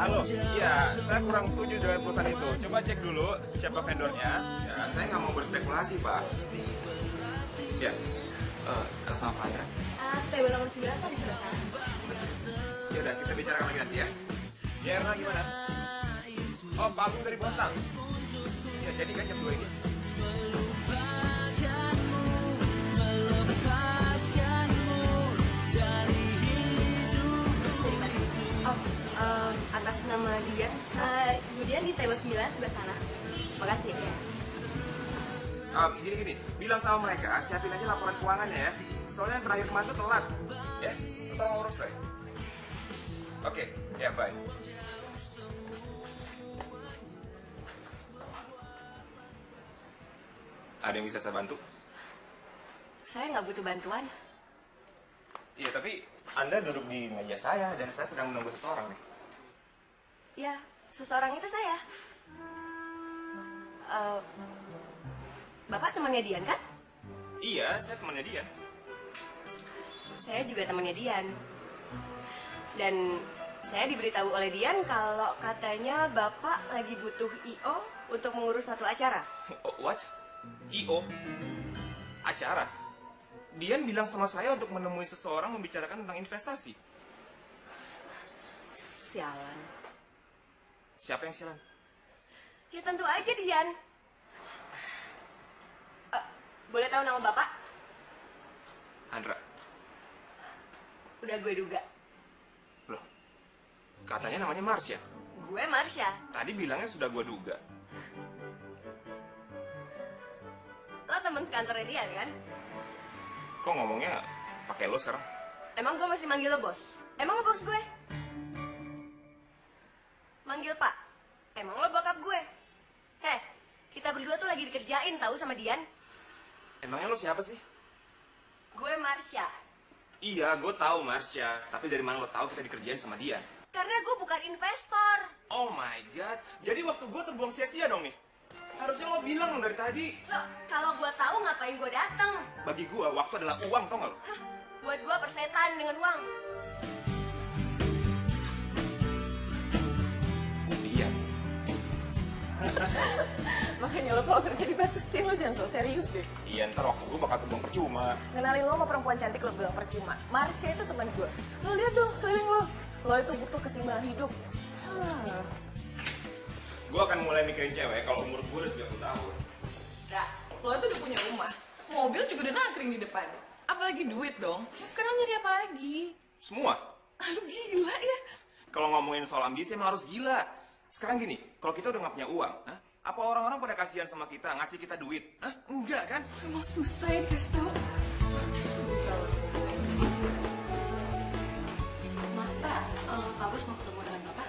halo. Iya, saya kurang setuju dengan perusahaan itu. Coba cek dulu siapa vendornya. Ya, saya nggak mau berspekulasi, Pak. Ya, sama Pak Andra. Table nomor 9 kok di sebelah sana. Ya udah, kita bicarakan lagi nanti ya. Ya, Erna gimana? Oh, Pak Agung dari Bontang. Ya, jadi kan jam 2 ini. Atas nama Dian. Bu Dian di table 9 sebelah sana. Makasih ya. Gini, bilang sama mereka, siapin aja laporan keuangannya ya. Soalnya yang terakhir kemarin tuh telat. Ya, ntar mau urus deh. Oke, ya bye. Ada yang bisa saya bantu? Saya nggak butuh bantuan. Iya, tapi Anda duduk di meja saya dan saya sedang menunggu seseorang nih. Ya, seseorang itu saya. Bapak temannya Dian kan? Iya, saya temannya dia. Saya juga temannya Dian. Dan saya diberitahu oleh Dian kalau katanya Bapak lagi butuh I.O. untuk mengurus satu acara. Oh, what? I.O. Acara? Dian bilang sama saya untuk menemui seseorang membicarakan tentang investasi. Sialan. Siapa yang sialan? Ya tentu aja Dian. Boleh tahu nama Bapak? Andra. Udah gue duga. Loh, katanya namanya Marsha. Gue Marsha. Tadi bilangnya sudah gue duga. Lo temen sekantornya Dian kan? Kok ngomongnya pakai lo sekarang? Emang gue masih manggil lo bos? Emang lo bos gue? Manggil Pak? Emang lo bokap gue? Heh, kita berdua tuh lagi dikerjain tahu sama Dian. Emangnya lo siapa sih? Gue Marsha. Iya, gue tahu Marsha. Tapi dari mana lo tahu kita dikerjain sama dia? Karena gue bukan investor. Oh my god. Jadi waktu gue terbuang sia-sia dong nih. Harusnya lo bilang dong dari tadi. Lo, kalau gue tahu ngapain gue dateng? Bagi gue, waktu adalah uang, tau gak lo? Hah, buat gue persetan dengan uang. Iya. Makanya lo kalau kerja di Batu Steel lo jangan sok serius deh. Iya, ntar waktu gue bakal terbuang percuma. Kenalin lo sama perempuan cantik lo bilang percuma. Marsha itu teman gue. Lo lihat dong sekeliling lo. Lo itu butuh keseimbangan hidup. Gue akan mulai mikirin cewek kalau umur gue udah 30 tahun. Nah, lo itu udah punya rumah. Mobil juga udah nangkring di depan. Apalagi duit dong. Lo sekarang nyari apa lagi? Semua. Lo gila ya. Kalau ngomongin soal ambisi emang harus gila. Sekarang gini, kalau kita udah gak punya uang, apa orang-orang pada kasihan sama kita, ngasih kita duit? Enggak kan? Emang susah ya dikasih tau. Maaf Pak, Pak Bos mau ketemu dengan Bapak?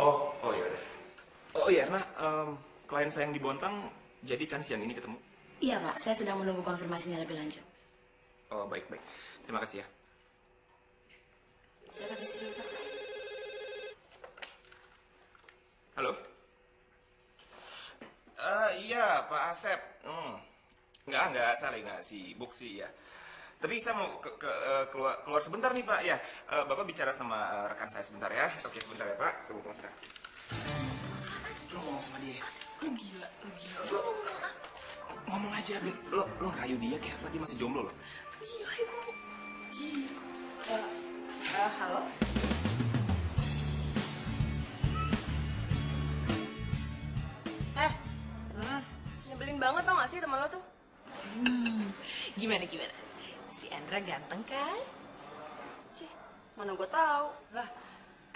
Oh ya udah. Oh iya, Erna, klien saya yang di Bontang, jadi kan siang ini ketemu? Iya Pak, saya sedang menunggu konfirmasinya lebih lanjut. Oh baik. Terima kasih ya. Saya permisi dulu Pak. Halo? Iya, Pak Asep. Enggak, saya lagi nggak sibuk sih ya. Tapi saya mau keluar sebentar nih Pak ya. Bapak bicara sama rekan saya sebentar ya. Oke sebentar ya Pak. Tunggu sebentar. Lo ngomong sama dia. Lo gila. Lo ngomong aja. Lo ngerayu dia kayak apa? Dia masih jomblo loh. Gila ibu. Gila. Halo? Nyebelin banget tau gak sih teman lo tuh? Gimana? Si Andra ganteng kan? Cih, mana gue tahu. Lah,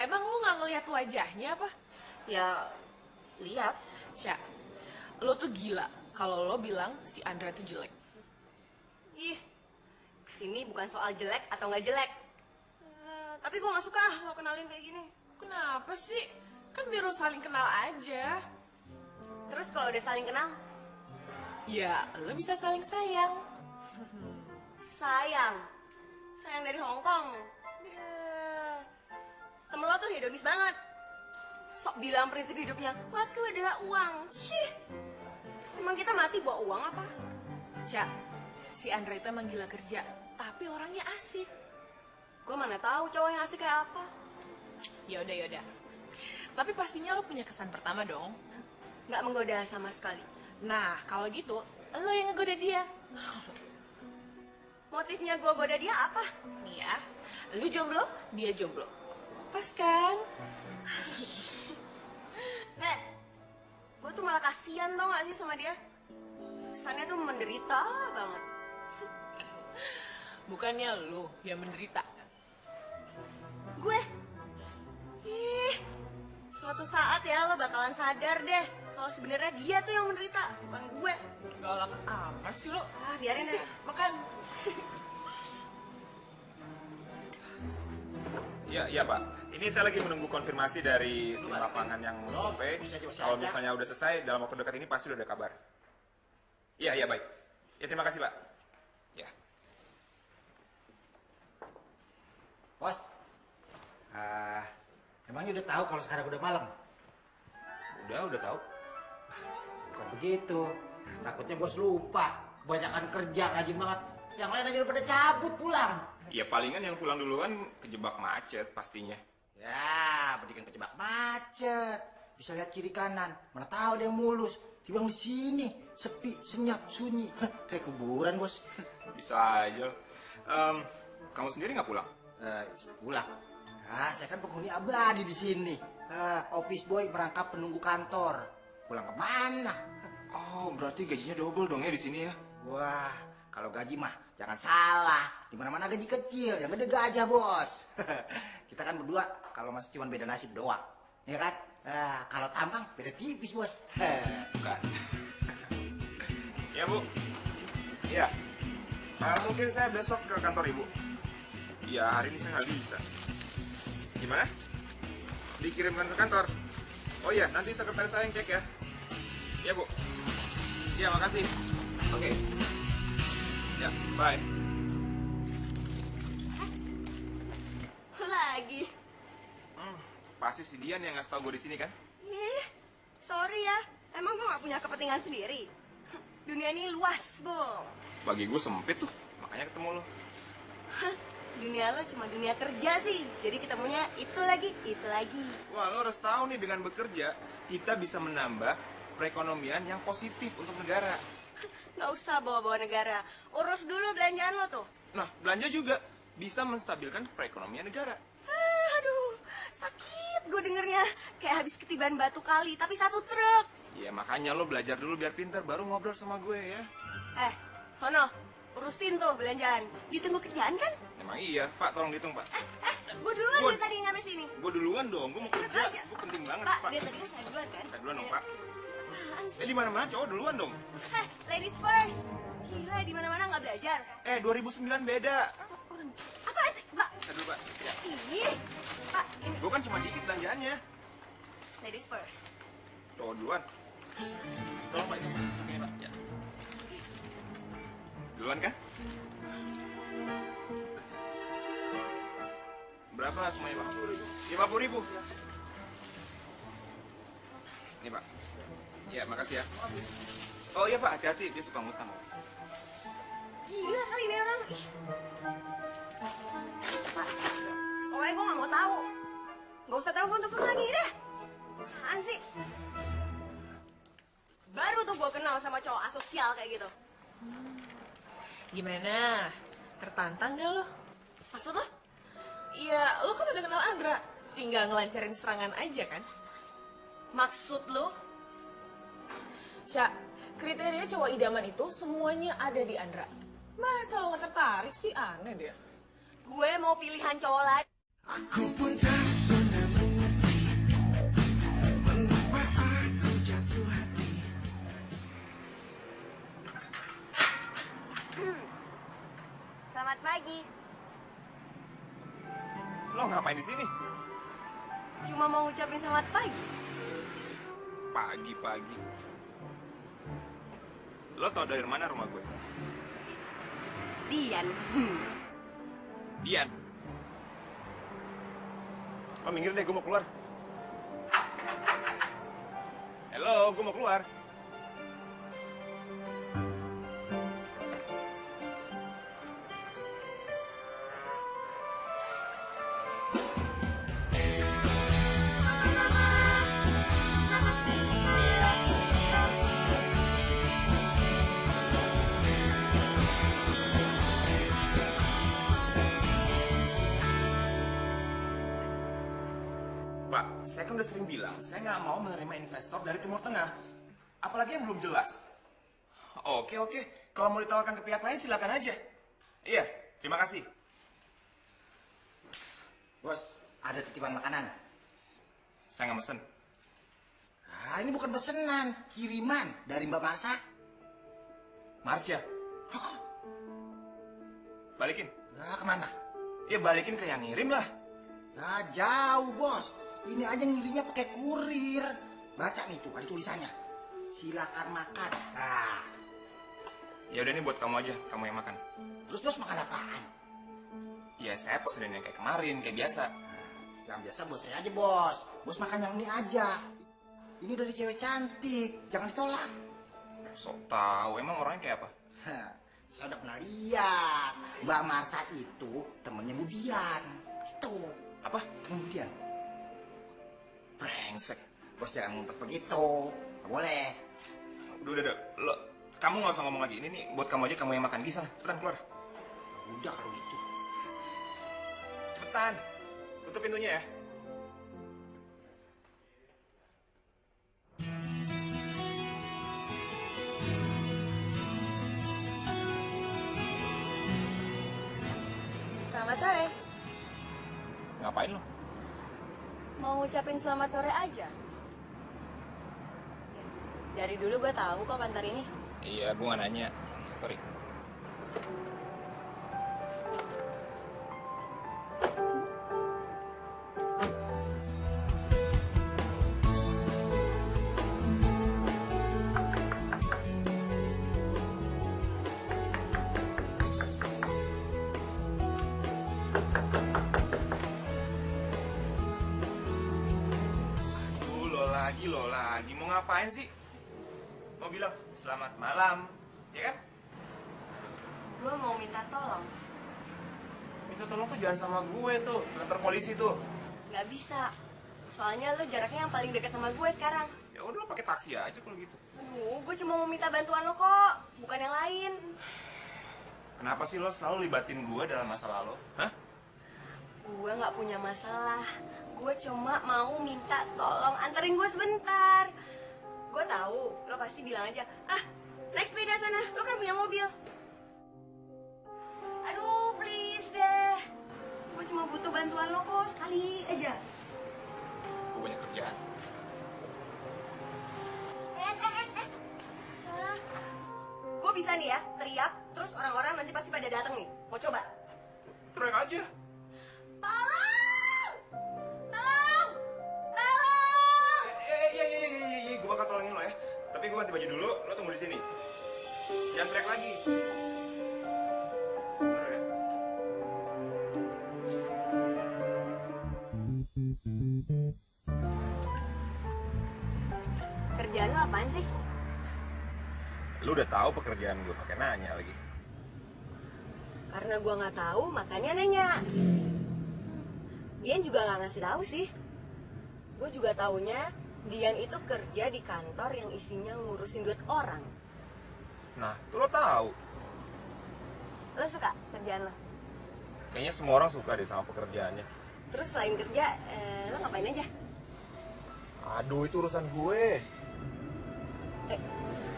emang lu nggak ngelihat wajahnya apa? Ya, lihat. Sya, lo tuh gila kalau lo bilang si Andra tuh jelek. Ih, ini bukan soal jelek atau nggak jelek. Tapi gue nggak suka lo kenalin kayak gini. Kenapa sih? Kan biar lo saling kenal aja. Terus kalau udah saling kenal, Ya, lo bisa saling sayang. sayang dari Hong Kong. Temen lo tuh hedonis banget. Sok bilang prinsip hidupnya, waktu adalah uang. Shih, emang kita mati bawa uang apa? Sya, si Andra itu emang gila kerja, tapi orangnya asik. Gue mana tahu cowok yang asik kayak apa. Yaudah. Tapi pastinya lo punya kesan pertama dong. Nggak menggoda sama sekali. Nah, kalau gitu, lo yang ngegoda dia. Motifnya gue goda dia apa? Nih ya, lu jomblo, dia jomblo. Pas kan? Gue tuh malah kasihan tau gak sih sama dia. Kesannya tuh menderita banget. Bukannya lu yang menderita. Gue? Ih, suatu saat ya lo bakalan sadar deh kalau sebenarnya dia tuh yang menderita, bukan gue. Galak amat sih lo. Biarin Sih, ya. makan. Ya Pak. Ini saya lagi menunggu konfirmasi dari tim lapangan yang survei. Kalau misalnya udah selesai, dalam waktu dekat ini pasti udah ada kabar. Iya baik. Ya terima kasih Pak. Ya. Bos, emangnya udah tahu kalau sekarang udah malam? Udah tahu. Kalau begitu, takutnya bos lupa. Kebanyakan kerja, rajin banget. Yang lain aja udah pada cabut pulang. Ya palingan yang pulang duluan kejebak macet pastinya. Ya, pendidikan kejebak macet. Bisa lihat kiri kanan, mana tahu ada yang mulus. Timbang di sini, sepi, senyap, sunyi. Kayak kuburan, bos. Bisa aja. Kamu sendiri nggak pulang? Pulang. Saya kan penghuni abadi di sini. Office boy merangkap penunggu kantor. Pulang kemana? Oh, berarti gajinya double dong ya di sini ya? Wah, kalau gaji mah jangan salah. Di mana-mana gaji kecil, yang gede gajah, bos. Kita kan berdua kalau masih cuma beda nasib doang. Ya kan? Kalau tampang beda tipis, bos. Bukan. Ya, Bu. Iya. Mungkin saya besok ke kantor Ibu. Ya, hari ini saya nggak bisa. Gimana? Dikirimkan ke kantor? Oh iya, nanti sekretaris saya yang cek ya. Ya, Bu. Ya, makasih. Oke. Ya, bye. Lagi. Pasti si Dian yang ngasih tau gue di sini kan? Ih, sorry ya. Emang gue gak punya kepentingan sendiri? Dunia ini luas, Bung. Bagi gue sempit tuh, makanya ketemu lo. Dunia lo cuma dunia kerja sih. Jadi ketemunya itu lagi. Wah, lo harus tahu nih, dengan bekerja kita bisa menambah perekonomian yang positif untuk negara. Gak usah bawa-bawa negara. Urus dulu belanjaan lo tuh. Nah, belanja juga bisa menstabilkan perekonomian negara. Aduh, sakit gue dengernya. Kayak habis ketiban batu kali, tapi satu truk. Ya makanya lo belajar dulu biar pintar, baru ngobrol sama gue ya. Sono, urusin tuh belanjaan. Ditunggu kerjaan kan? Emang iya, Pak, tolong dihitung, Pak. Gue duluan dari tadi nyampe sini. Gue duluan dong, gue mau Enak kerja. aja. Gue penting banget, Pak, Pak. dia tadi kan saya duluan kan? Saya duluan dong, Pak. Apaan sih? Di mana-mana cowok duluan dong. Ladies first. Gila, di mana-mana nggak belajar. 2009 beda. Apaan sih, Pak? Saya dulu, Pak. Ya. Ih, Pak, ini Gue kan cuma dikit belanjaannya. ladies first. Cowok duluan. Tolong, Pak, itu. Oke, Pak. Ya. Duluan kan? Berapa semuanya, Pak? 50.000. Ini, Pak. Ya, makasih ya. Oh iya, Pak, hati-hati, dia suka ngutang. Gila kali ini orang. Ih. Pak, pokoknya gue nggak mau tahu. Nggak usah telepon lagi deh. Apaan sih? Baru tuh gue kenal sama cowok asosial kayak gitu. Gimana? Tertantang gak lo? Maksud lo? Iya, lo kan udah kenal Andra. Tinggal ngelancarin serangan aja kan? Maksud lo? Sya, kriteria cowok idaman itu semuanya ada di Andra. Masa lo gak tertarik sih? Aneh deh. Gue mau pilihan cowok lain. Aku pun tak pernah mengerti mengapa aku jatuh hati. Selamat pagi. Lo ngapain di sini? Cuma mau ngucapin selamat pagi. Pagi-pagi. Lo tau dari mana rumah gue? Dian. Dian. Lo minggir deh, gue mau keluar. Halo, gue mau keluar. Pak, saya kan udah sering bilang, saya nggak mau menerima investor dari Timur Tengah. Apalagi yang belum jelas. Oke, kalau mau ditawarkan ke pihak lain silakan aja. Iya, terima kasih. Bos, ada titipan makanan. Saya nggak mesen. Ah, ini bukan pesanan, kiriman dari Mbak Marsha. Marsha. Balikin. Lah, kemana? Ya balikin ke yang ngirim lah. Lah, jauh, Bos. Ini aja ngirimnya pakai kurir. Baca nih tuh, ada tulisannya. Silakan makan. Nah, Ya udah nih buat kamu aja, kamu yang makan. terus Bos makan apaan? Ya saya pesenin yang kayak kemarin, kayak biasa. Yang biasa buat saya aja, Bos. Bos makan yang ini aja. Ini dari cewek cantik, jangan ditolak. Sok tahu, emang orangnya kayak apa? Hah, saya udah pernah lihat. Mbak Marsha itu temennya Budian. Itu. Apa? Temen Budian. Brengsek. Bos jangan ngumpet begitu. Nggak boleh. Udah. Lo, kamu nggak usah ngomong lagi. Ini nih buat kamu aja, kamu yang makan. Gih sana, cepetan keluar. Udah kalau gitu. Cepetan. Tutup pintunya ya. Selamat sore. Ngapain lo? Mau ucapin selamat sore aja. Dari dulu gue tahu kok kantor ini. Iya, gue nggak nanya. Sorry. Lo lagi mau ngapain sih? Mau bilang selamat malam, ya kan? Gue mau minta tolong. Minta tolong tuh jangan sama gue tuh, ke kantor polisi tuh. Gak bisa. Soalnya lo jaraknya yang paling dekat sama gue sekarang. Ya udah lo pakai taksi aja kalau gitu. Aduh, gue cuma mau minta bantuan lo kok, bukan yang lain. Kenapa sih lo selalu libatin gue dalam masalah lo? Hah? Gue nggak punya masalah. Gue cuma mau minta tolong anterin gue sebentar. Gue tahu lo pasti bilang aja, ah naik sepeda sana, lo kan punya mobil. Aduh please deh, gue cuma butuh bantuan lo kok sekali aja. Gue banyak kerjaan. Gue bisa nih ya teriak, terus orang-orang nanti pasti pada datang nih. Mau coba? Teriak aja. Tolong! Tolong! Tolong! Iya, gue bakal tolongin lo ya. Tapi gue ganti baju dulu, lo tunggu di sini. Jangan teriak lagi. Bener ya? Kerjaan lo apaan sih? Lo udah tahu pekerjaan gue, pakai nanya lagi. Karena gue nggak tahu, makanya nanya. Dian juga nggak ngasih tahu sih. Gue juga taunya Dian itu kerja di kantor yang isinya ngurusin duit orang. Nah, itu lo tahu. Lo suka kerjaan lo? Kayaknya semua orang suka deh sama pekerjaannya. Terus selain kerja, lo ngapain aja? Aduh, itu urusan gue.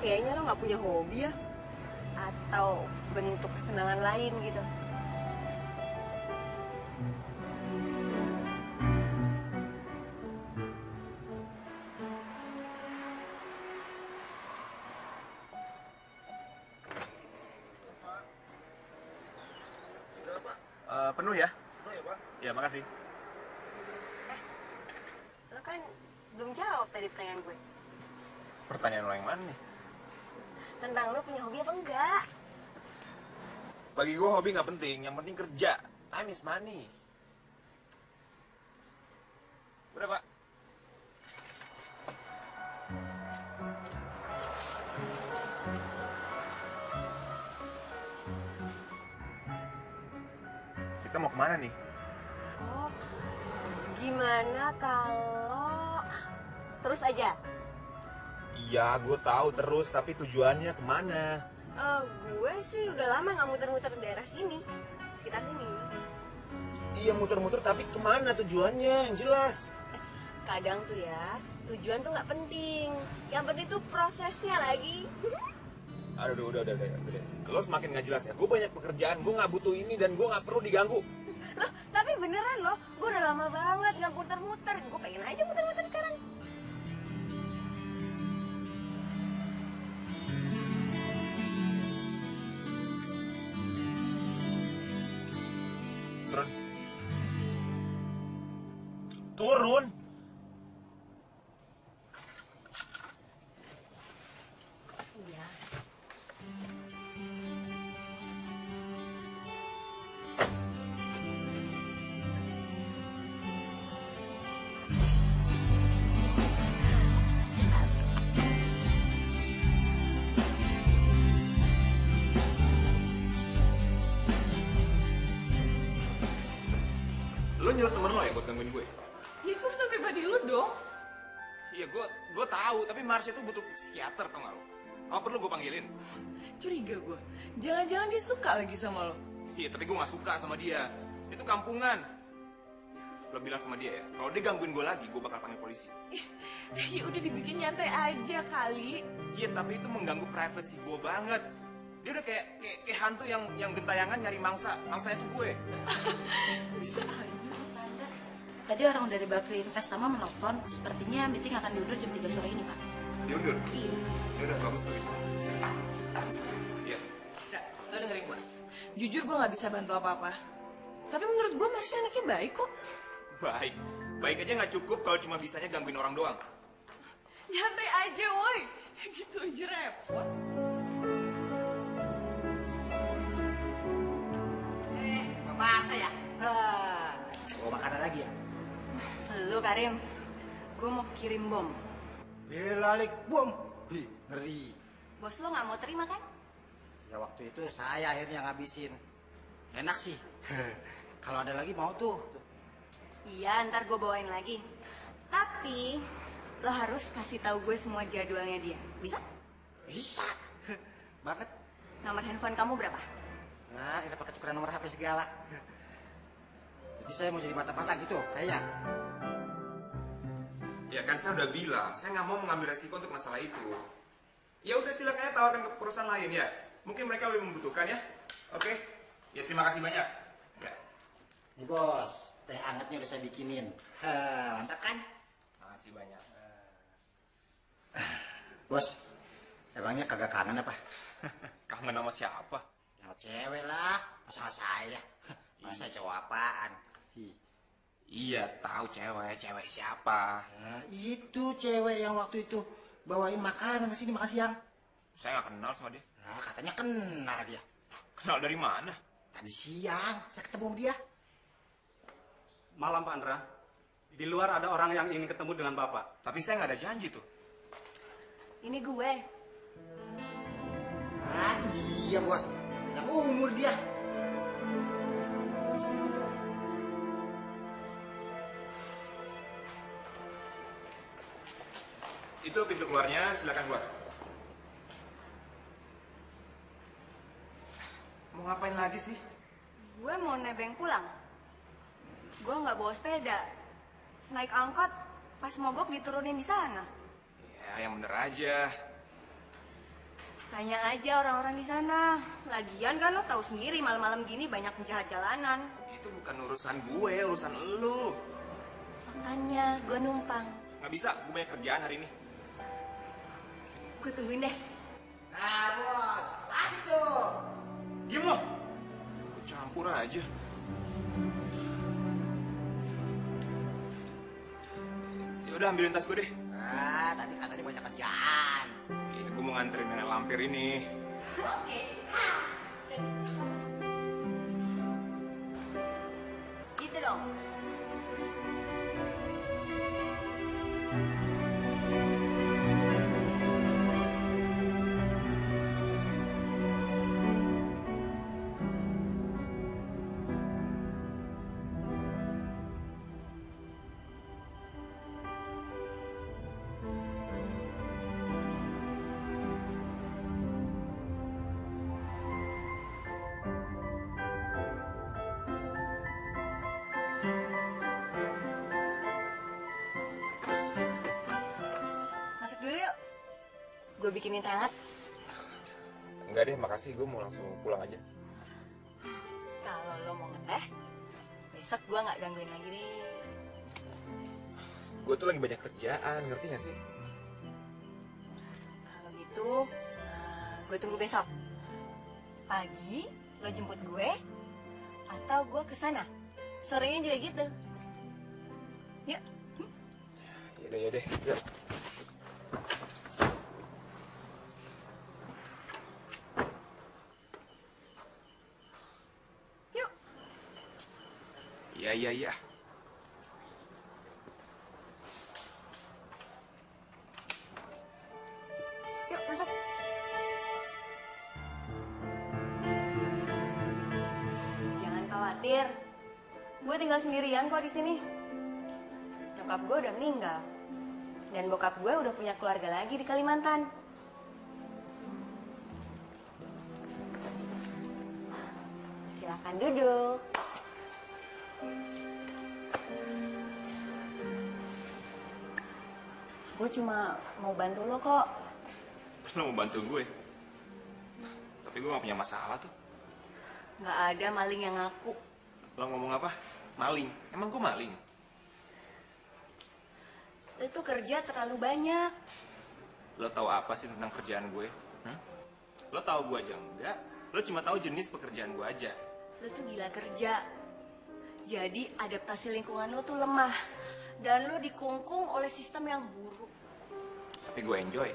Kayaknya lo nggak punya hobi ya? Atau bentuk kesenangan lain gitu? Penuh ya? Penuh ya, Pak? Ya, makasih. Lo kan belum jawab tadi pertanyaan gue. Pertanyaan lo yang mana nih? Tentang lo punya hobi apa enggak? Bagi gue hobi nggak penting, yang penting kerja. Time is money. Udah, Pak. Kita mau kemana nih? Oh, gimana kalau terus aja? Iya, gue tahu terus, tapi tujuannya kemana? Gue sih udah lama nggak muter-muter daerah sini, sekitar sini. Iya, muter-muter, tapi kemana tujuannya? Yang jelas. Kadang tuh ya, tujuan tuh nggak penting. Yang penting tuh prosesnya lagi. Aduh, udah. Lo semakin nggak jelas ya. Gue banyak pekerjaan, gue nggak butuh ini dan gue nggak perlu diganggu. Loh, tapi beneran loh, gue udah lama banget nggak muter-muter. Gue pengen aja muter-muter sekarang. Turun. Turun. Iya. Lo nyuruh temen lo ya buat gangguin gue? Ya itu urusan pribadi lu dong. Iya, gue tahu, tapi Marsha tuh butuh psikiater, tau gak lo? Apa perlu gue panggilin? Curiga gue. Jangan-jangan dia suka lagi sama lo. Iya, tapi gue gak suka sama dia. Itu kampungan. Lo bilang sama dia ya, kalau dia gangguin gue lagi, gue bakal panggil polisi. Ya udah dibikin nyantai aja kali. Iya, tapi itu mengganggu privasi gue banget. Dia udah kayak hantu yang gentayangan nyari mangsa. Mangsanya tuh gue. Bisa aja. Sandra, tadi orang dari Bakri Investama menelpon, sepertinya meeting akan diundur jam 3 sore ini, Pak. Diundur? Iya. Ya udah, bagus begitu. Iya. Nggak, lo dengerin gue. Jujur gue gak bisa bantu apa-apa. Tapi menurut gue Marsha anaknya baik kok. Baik. Baik aja nggak cukup kalau cuma bisanya gangguin orang doang. Nyantai aja woi. Gitu aja repot. Bapak saya. Bawa makanan lagi ya? Lu Karim, gue mau kirim bom. Belalik bom. Hi, ngeri. Bos lo nggak mau terima kan? Ya waktu itu saya akhirnya ngabisin. Enak sih. Kalau ada lagi mau tuh. Iya, ntar gue bawain lagi. Tapi lo harus kasih tahu gue semua jadwalnya dia. Bisa? Bisa. Banget. Nomor handphone kamu berapa? Nah, kita pakai tukeran nomor HP segala. Jadi saya mau jadi mata-mata gitu, kayak. Ya kan saya udah bilang, saya nggak mau mengambil resiko untuk masalah itu. Ya udah silakan aja tawarkan ke perusahaan lain ya. Mungkin mereka lebih membutuhkan ya. Oke. Ya terima kasih banyak. Ya. Nih bos, teh hangatnya udah saya bikinin. Mantap kan? Makasih banyak. Bos, emangnya kagak kangen apa? Kangen sama siapa? Ya cewek lah, masa nggak saya? Masa cowok apaan? Hi. Iya, tahu cewek siapa? Nah, itu cewek yang waktu itu bawain makanan ke sini makan siang. Saya nggak kenal sama dia. Nah, katanya kenal dia. Kenal dari mana? Tadi siang saya ketemu sama dia. Malam Pak Andra. Di luar ada orang yang ingin ketemu dengan Bapak. Tapi saya nggak ada janji tuh. Ini gue. Ah, itu dia bos. Yang umur dia. Itu pintu keluarnya, silakan keluar. Mau ngapain lagi sih? Gue mau nebeng pulang. Gue nggak bawa sepeda. Naik angkot, pas mogok diturunin di sana. Ya, yang bener aja. Tanya aja orang-orang di sana. Lagian kan lo tahu sendiri malam-malam gini banyak penjahat jalanan. Itu bukan urusan gue, urusan elu. Makanya gue numpang. Nggak bisa, gue banyak kerjaan hari ini. Gue tungguin deh. Nah bos, asik tuh. Diem loh. Gue campur aja. Ya udah ambilin tas gue deh. Ah, tadi katanya banyak kerjaan. Iya, gue mau nganterin nenek lampir ini. Oke. Gitu dong. gue bikinin teh hangat? Enggak deh, makasih. Gue mau langsung pulang aja. Kalau lo mau ngeteh, besok gue nggak gangguin lagi deh. Gue tuh lagi banyak kerjaan, ngerti gak sih? Kalau gitu, gue tunggu besok. Pagi, lo jemput gue, atau gue kesana. Sorenya juga gitu. Yuk. Yaudah, yuk. Yuk. Iya. Yuk, masuk. Jangan khawatir. Gue tinggal sendirian kok di sini. Nyokap gue udah meninggal. Dan bokap gue udah punya keluarga lagi di Kalimantan. Silakan duduk. Gue cuma mau bantu lo kok. Lo mau bantu gue? Tapi gue gak punya masalah tuh. Nggak ada maling yang ngaku. Lo ngomong apa? Maling? Emang gue maling? Lo tuh kerja terlalu banyak. Lo tahu apa sih tentang kerjaan gue? Lo tahu gue aja enggak? Lo cuma tahu jenis pekerjaan gue aja. Lo tuh gila kerja. Jadi adaptasi lingkungan lo tuh lemah. Dan lo dikungkung oleh sistem yang buruk. Tapi gue enjoy.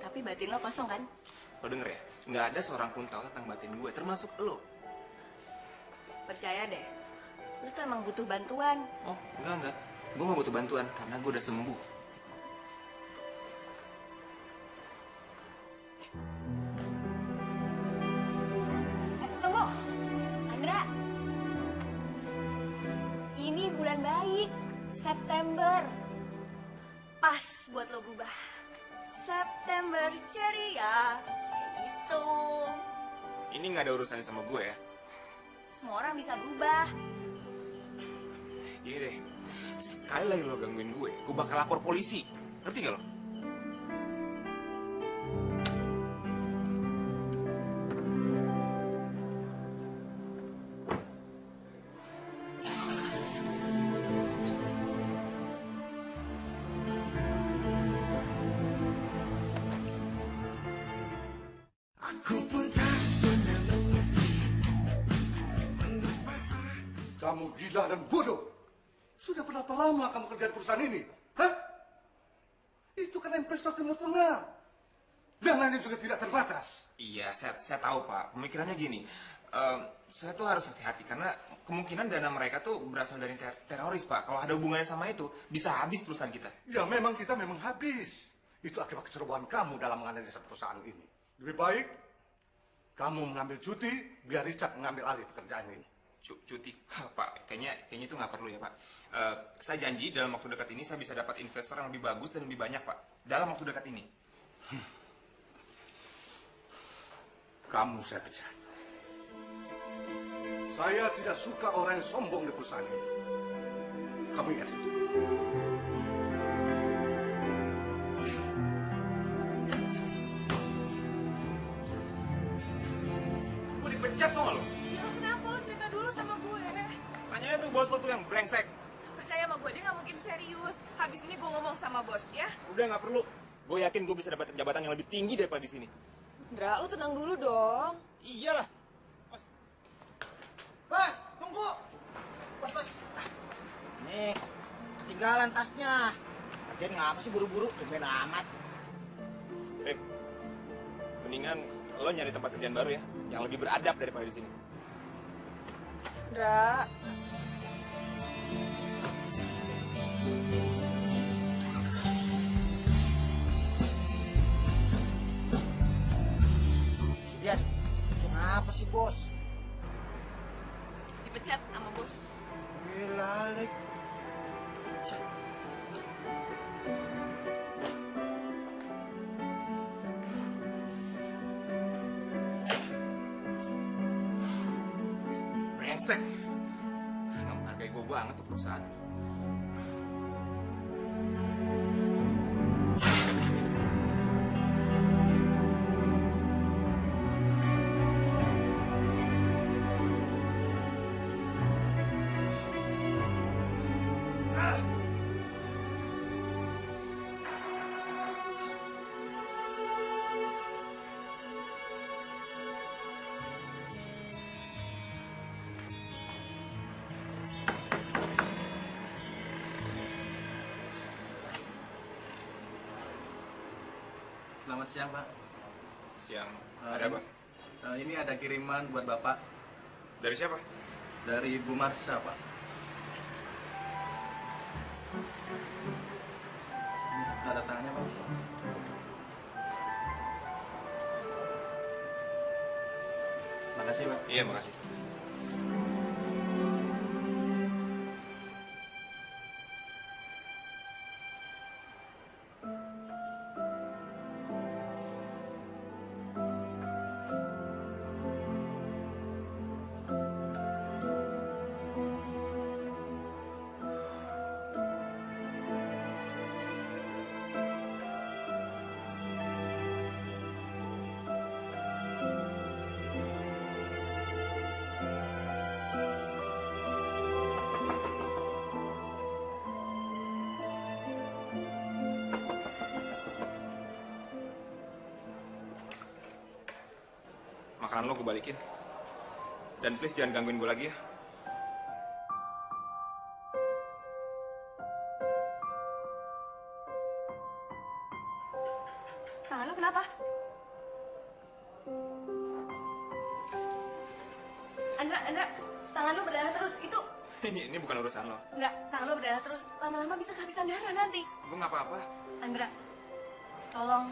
Tapi batin lo kosong kan? Lo denger ya? Nggak ada seorang pun tahu tentang batin gue, termasuk lo. Percaya deh. Lo tuh emang butuh bantuan. Oh, enggak. Gue gak butuh bantuan karena gue udah sembuh. Tunggu. Andra. Ini bulan baik. September. Pas buat lo berubah. September ceria. Gitu. Ini nggak ada urusannya sama gue ya. Semua orang bisa berubah. Gini deh, sekali lagi lo gangguin gue bakal lapor polisi. Ngerti gak lo? Aku pun tak pernah mengerti mengapa Kamu gila dan bodoh. Sudah berapa lama kamu kerja di perusahaan ini? Hah? Itu kan investor Timur Tengah. Dananya juga tidak terbatas. Iya, saya tahu Pak. Pemikirannya gini, saya tuh harus hati-hati karena kemungkinan dana mereka tuh berasal dari teroris Pak. Kalau ada hubungannya sama itu, bisa habis perusahaan kita. Ya memang kita memang habis. Itu akibat kecerobohan kamu dalam menganalisa perusahaan ini. Lebih baik kamu mengambil cuti biar Richard mengambil alih pekerjaan ini. Cuti? Pak, kayaknya itu nggak perlu ya Pak. Saya janji dalam waktu dekat ini saya bisa dapat investor yang lebih bagus dan lebih banyak Pak. Dalam waktu dekat ini. Kamu saya pecat. Saya tidak suka orang yang sombong di perusahaan ini. Kamu ingat itu. Gue dipecat tuh lo. Ya lo kenapa? Lo cerita dulu sama gue. Tanyanya tuh bos lo tuh yang brengsek. Percaya sama gue, dia gak mungkin serius. Habis ini gue ngomong sama bos ya. Udah nggak perlu. Gue yakin gue bisa dapat jabatan yang lebih tinggi daripada di sini. Indra, lo tenang dulu dong. Iyalah. Mas. Bos, tunggu. Bos. Nih, ketinggalan tasnya. Lagian ngapa sih buru-buru? Tumben amat. Rip, mendingan lo nyari tempat kerjaan baru ya, yang lebih beradab daripada di sini. Indra. Lihat, itu apa sih bos? Dipecat sama bos. Gila, Lek. Pecat. Brengsek. Nggak menghargai gue banget tuh perusahaan. Selamat siang, Pak. Siang. Ada apa? Ini ada kiriman buat Bapak Dari siapa? dari Bu Marsha, Pak. Tanda tangannya, Pak. Makasih, Pak. Iya, makasih. Makanan lo gue balikin. Dan please jangan gangguin gue lagi ya. Tangan lo kenapa? Andra, tangan lo berdarah terus. Itu, Ini bukan urusan lo. enggak, tangan lo berdarah terus. Lama-lama bisa kehabisan darah nanti. Gue nggak apa-apa. Andra, tolong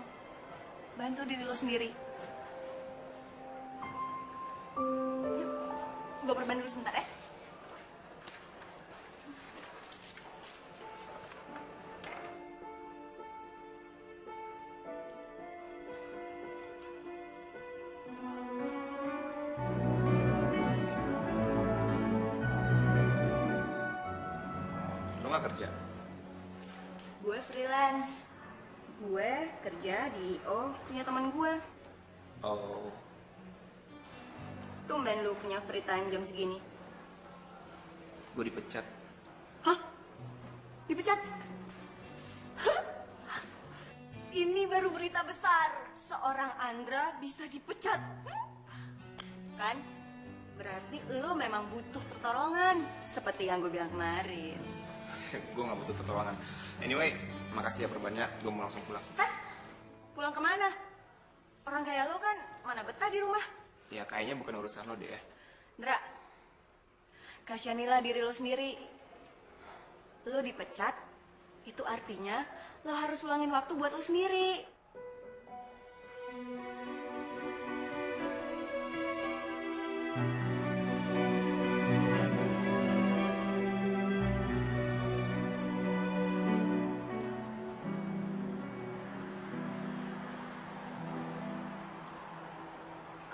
bantu diri lo sendiri. Yuk, gue perban dulu sebentar ya. Lo nggak kerja. Gue freelance. Gue kerja di IO punya teman gue. Oh, Tumben lu punya free time jam segini. gue dipecat. Hah? Dipecat? Hah? Ini baru berita besar. Seorang Andra bisa dipecat. Kan? Berarti lu memang butuh pertolongan. Seperti yang gue bilang kemarin. Gue nggak butuh pertolongan. Anyway, makasih ya perbannya. Gue mau langsung pulang. Hah? Pulang kemana? Orang kayak lo kan mana betah di rumah. Ya kayaknya bukan urusan lo deh. Ndra, kasihanilah diri lo sendiri. Lo dipecat, itu artinya lo harus luangin waktu buat lo sendiri.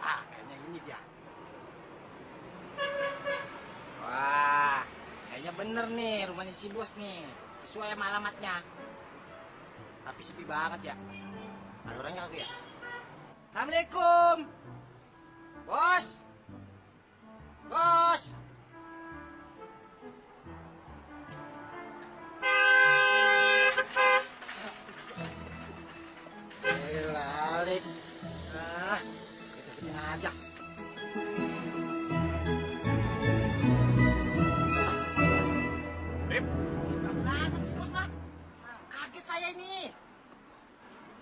Kayaknya ini dia. Wah, kayaknya bener nih rumahnya si bos nih. Sesuai sama alamatnya. Tapi sepi banget ya. Ada orangnya kagak ya? Assalamualaikum. Bos. Bos. Alik. Kita aja. Rip, Banget sih bos mah. Kaget saya ini.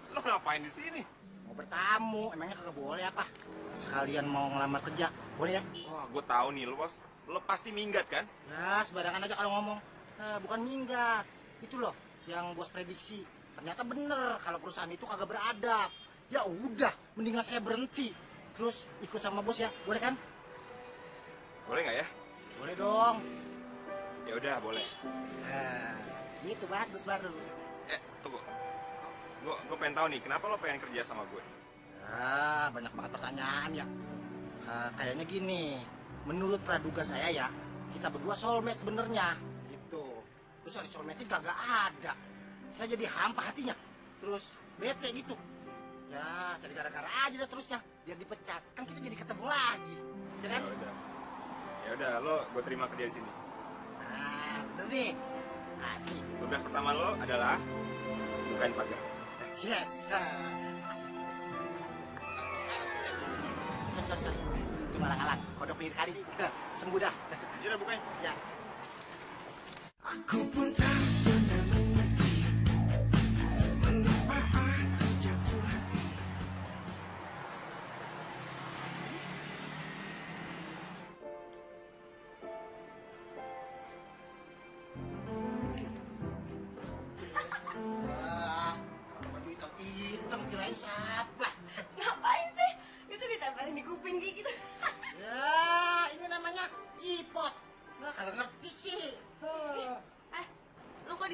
lo ngapain di sini? Mau bertamu, emangnya kagak boleh apa? Sekalian mau ngelamar kerja, boleh ya? Wah, gue tahu nih lo pasti minggat kan? Ya, sembarangan aja kalau ngomong. Bukan minggat. Itu loh yang bos prediksi. Ternyata bener kalau perusahaan itu kagak beradab. Ya udah, mendingan saya berhenti. Terus ikut sama bos ya, boleh kan? Boleh nggak ya? Boleh dong. Ya udah, boleh. Gitu bagus baru. Tunggu. Gue pengen tahu nih, kenapa lo pengen kerja sama gue? Banyak banget pertanyaan ya. Kayaknya gini, menurut praduga saya ya, kita berdua soulmate sebenarnya. Gitu. Terus hari soulmate kagak ada. Saya jadi hampa hatinya. Terus bete gitu. Ya, cari gara-gara aja dah terusnya. Biar dipecat. Kan kita jadi ketemu lagi. Ya kan? Ya udah, lo gue terima kerja di sini. Bener nih. Asik. Tugas pertama lo adalah bukain pagar. Yes. Asik. Sorry. Itu ngalang-ngalang. Kodok pinggir kali. Sembuh dah. Ya udah, bukain. Ya. Aku pun tak pernah mengerti mengapa aku jatuh hati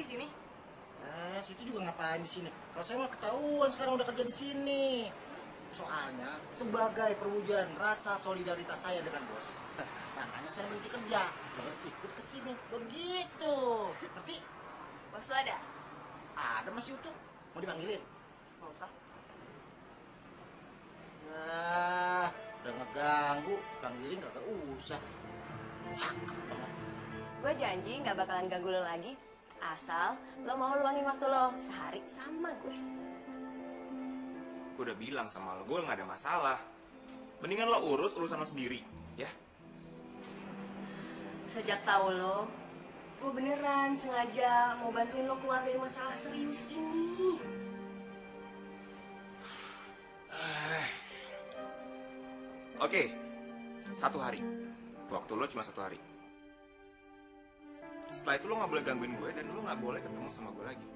di sini? Situ juga ngapain di sini? Kalau saya mah ketahuan sekarang udah kerja di sini. Soalnya sebagai perwujudan rasa solidaritas saya dengan bos, makanya saya berhenti kerja, terus ikut ke sini. Begitu, ngerti? Bos lo ada? Ada masih utuh, mau dipanggilin? Nggak usah. Nah, udah ngeganggu, panggilin kagak usah. Cakep banget. Gue janji nggak bakalan ganggu lo lagi. Asal lo mau luangin waktu lo sehari sama gue. Gue udah bilang sama lo, gue nggak ada masalah. Mendingan lo urus urusan lo sendiri, ya. Sejak tahu lo, gue beneran sengaja mau bantuin lo keluar dari masalah serius ini. Oke, 1 hari. Waktu lo cuma 1 hari. Setelah itu lo nggak boleh gangguin gue dan lo nggak boleh ketemu sama gue lagi.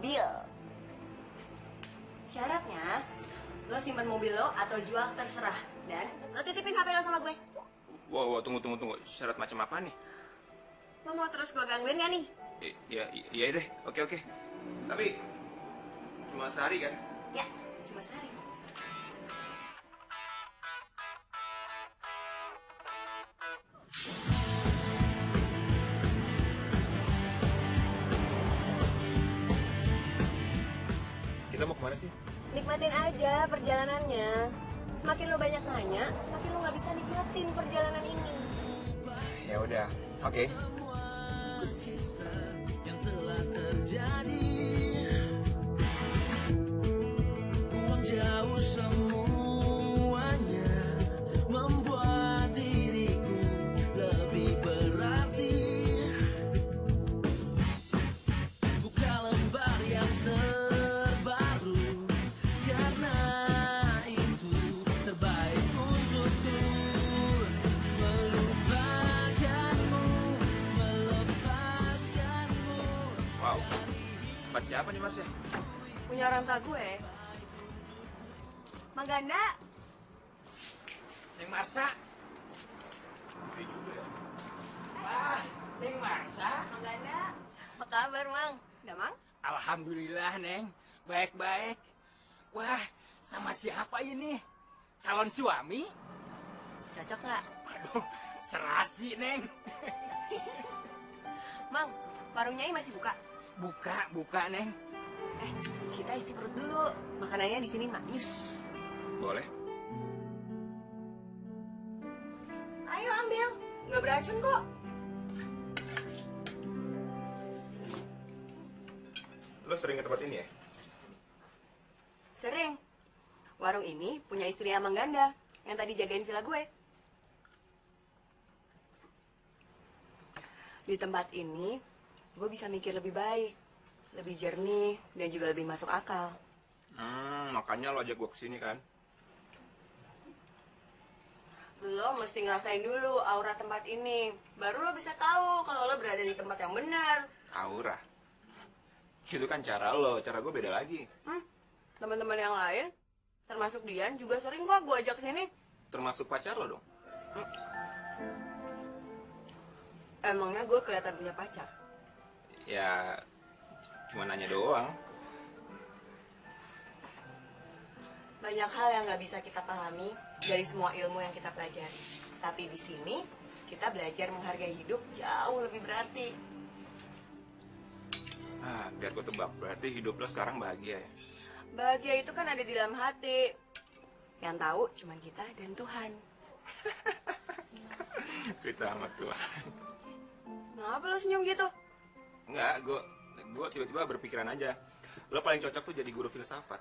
Deal. Syaratnya, lo simpen mobil lo atau jual terserah. Dan lo titipin HP lo sama gue. Wow, tunggu. Syarat macam apa nih? Lo mau terus gue gangguin gak nih? Iya deh, oke. Tapi cuma sehari kan? Ya, cuma sehari. Kita mau kemana sih? Nikmatin aja perjalanannya. Semakin lo banyak nanya, semakin lo nggak bisa nikmatin perjalanan ini. Ya udah, oke. Yang telah terjadi, buang jauh semuanya, membuat diriku lebih berarti. Buka lembar yang terbaru, karena itu terbaik untukku. Melupakanmu, melepaskanmu. Wow, tempat siapa nih mas ya? Punya orang tua gue. Mang Ganda, Neng Marsa. Wah, Neng Marsa. Mang Ganda. Apa kabar, Mang? Udah, Mang? Alhamdulillah, Neng. Baik-baik. Wah, sama siapa ini? Calon suami? Cocok nggak? Waduh, serasi, Neng. Mang, warung Nyai masih buka? Buka, Neng. Kita isi perut dulu. Makanannya di sini manis. Boleh. Ayo ambil, nggak beracun kok. Lo sering ke tempat ini ya? Sering. Warung ini punya istri Mang Ganda yang tadi jagain villa gue. Di tempat ini, gue bisa mikir lebih baik, lebih jernih, dan juga lebih masuk akal. Makanya lo ajak gue kesini kan? Lo mesti ngerasain dulu aura tempat ini. Baru lo bisa tahu kalau lo berada di tempat yang benar. Aura. Itu kan cara lo, cara gue beda lagi. Teman-teman yang lain, termasuk Dian, juga sering kok gue ajak kesini. Termasuk pacar lo dong? Emangnya gue kelihatan punya pacar? Ya, cuma nanya doang. Banyak hal yang nggak bisa kita pahami dari semua ilmu yang kita pelajari. Tapi di sini, kita belajar menghargai hidup jauh lebih berarti. Biar gue tebak, berarti hidup lo sekarang bahagia ya? Bahagia itu kan ada di dalam hati. Yang tahu cuma kita dan Tuhan. Kita sama Tuhan. Kenapa lo senyum gitu? Enggak, gue tiba-tiba berpikiran aja. Lo paling cocok tuh jadi guru filsafat.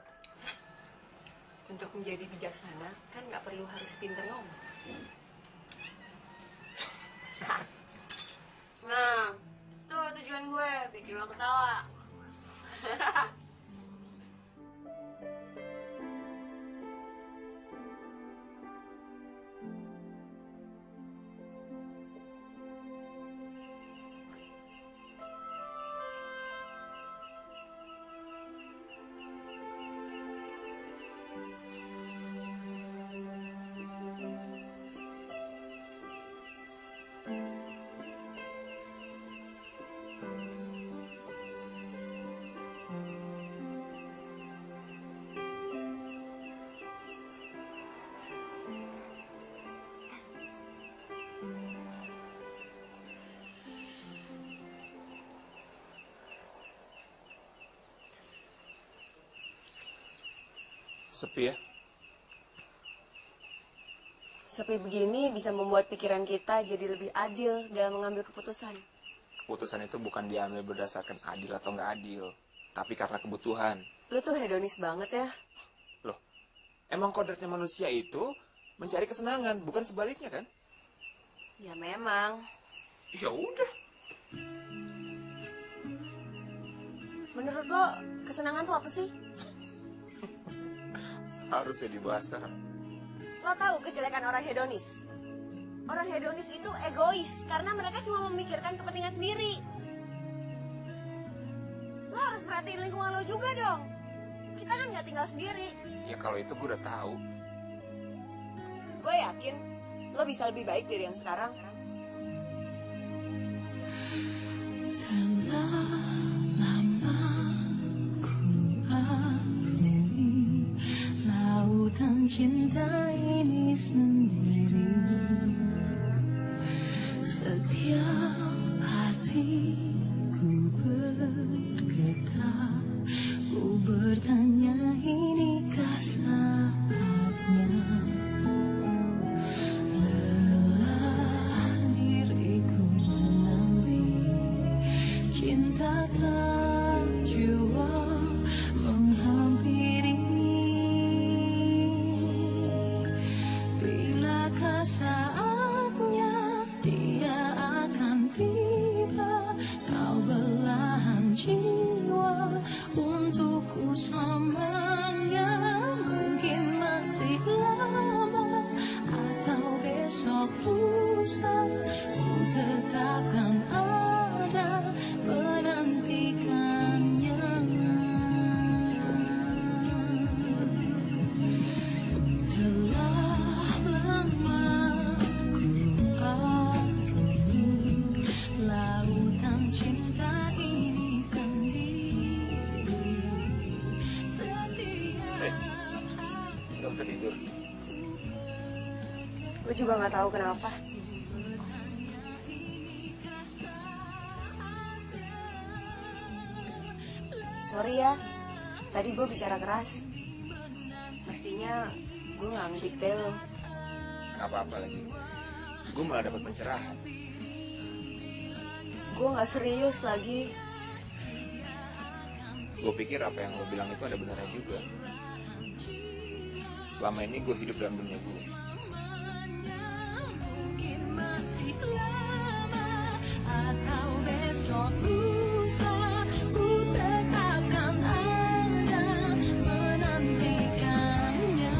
Untuk menjadi bijaksana, kan nggak perlu harus pinter ngomong. Nah, tuh tujuan gue, bikin lo ketawa. Sepi ya? Sepi begini bisa membuat pikiran kita jadi lebih adil dalam mengambil keputusan. Keputusan itu bukan diambil berdasarkan adil atau nggak adil, tapi karena kebutuhan. Lu tuh hedonis banget ya. Loh, emang kodratnya manusia itu mencari kesenangan, bukan sebaliknya kan? Ya memang. Ya udah. Menurut lo, kesenangan tuh apa sih? Harusnya dibahas sekarang. Lo tahu kejelekan orang hedonis? Orang hedonis itu egois karena mereka cuma memikirkan kepentingan sendiri. Lo harus perhatiin lingkungan lo juga dong. Kita kan nggak tinggal sendiri. Ya kalau itu gue udah tahu. Gue yakin lo bisa lebih baik dari yang sekarang. Telah lama ku arungi lautan cinta ini sendiri. Setiap hatiku bergetar, ku bertanya inikah saatnya. Lelah diriku menanti cinta tak jua menghampiri. Bilakah saatnya dia akan tiba, kau belahan jiwa untukku selamanya. Mungkin masih lama atau besok lusa, ku tetapkan ada menantikannya. Telah lama ku arungi lautan cinta ini sendiri. Gak bisa tidur. Gue juga nggak tahu kenapa. Sorry ya, tadi gue bicara keras. Mestinya gue nggak ngedikte lo. Gak apa-apa lagi. Gue malah dapat pencerahan. Gue nggak serius lagi. Gue pikir apa yang lo bilang itu ada benarnya juga. Selama ini gue hidup dalam dunia gue. Mungkin masih lama atau besok lusa, ku tetapkan ada menantikannya.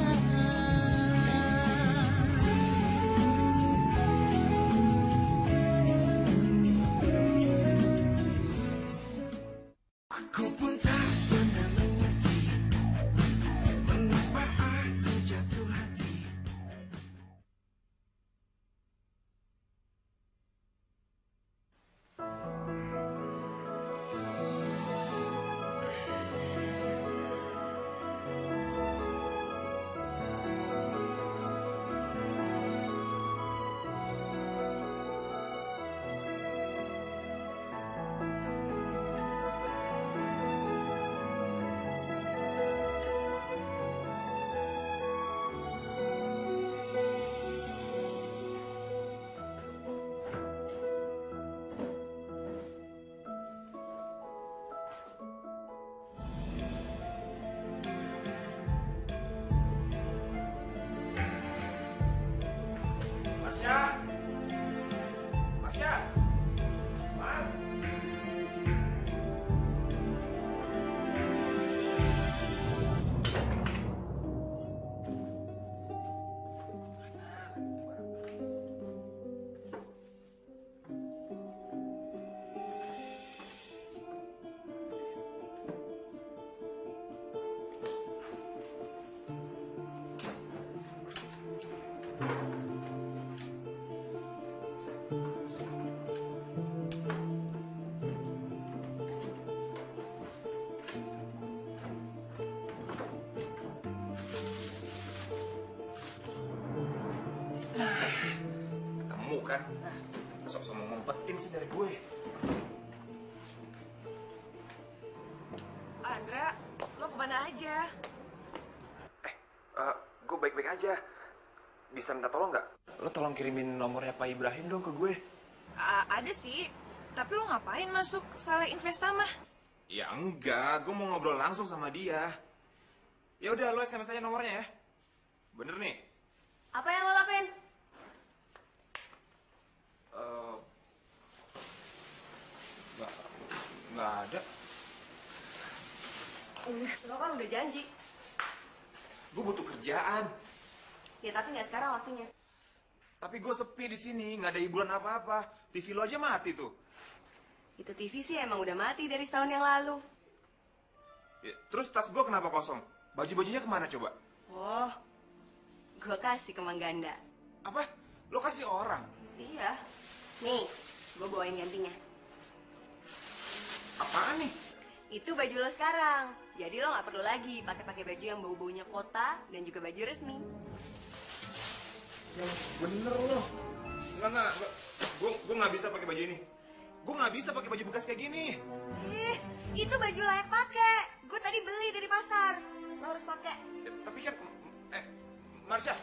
Aku pun tak pernah mengerti mengapa aku jatuh hati. Marsha! Marsha! Mar! Ketemu kan? Sok-sok mau ngumpetin sih dari gue. Andra, lo kemana aja? baik-baik aja. Bisa minta tolong nggak? Lo tolong kirimin nomornya Pak Ibrahim dong ke gue. Ada sih, tapi lo ngapain masuk Saleh Investama? Ya enggak, gue mau ngobrol langsung sama dia. Ya udah, lo SMS aja nomornya ya. Bener nih. Apa yang lo lakuin? Nggak ada. Lo kan udah janji. Gue butuh kerjaan. Ya tapi nggak sekarang waktunya. Tapi gue sepi di sini, nggak ada hiburan apa-apa. TV lo aja mati tuh. Itu TV sih emang udah mati dari setahun yang lalu. Ya, terus tas gue kenapa kosong? Baju-bajunya kemana coba? Oh, gue kasih ke Mang Ganda. Apa? Lo kasih orang? Iya. Nih, gue bawain gantinya. Apaan nih? Itu baju lo sekarang. Jadi lo nggak perlu lagi pakai baju yang bau-baunya kota dan juga baju resmi. Bener lo. Enggak. Gue nggak bisa pakai baju ini. Gue nggak bisa pakai baju bekas kayak gini. Itu baju layak pakai. Gue tadi beli dari pasar. Lo harus pakai. Ya, tapi kan, Marsha,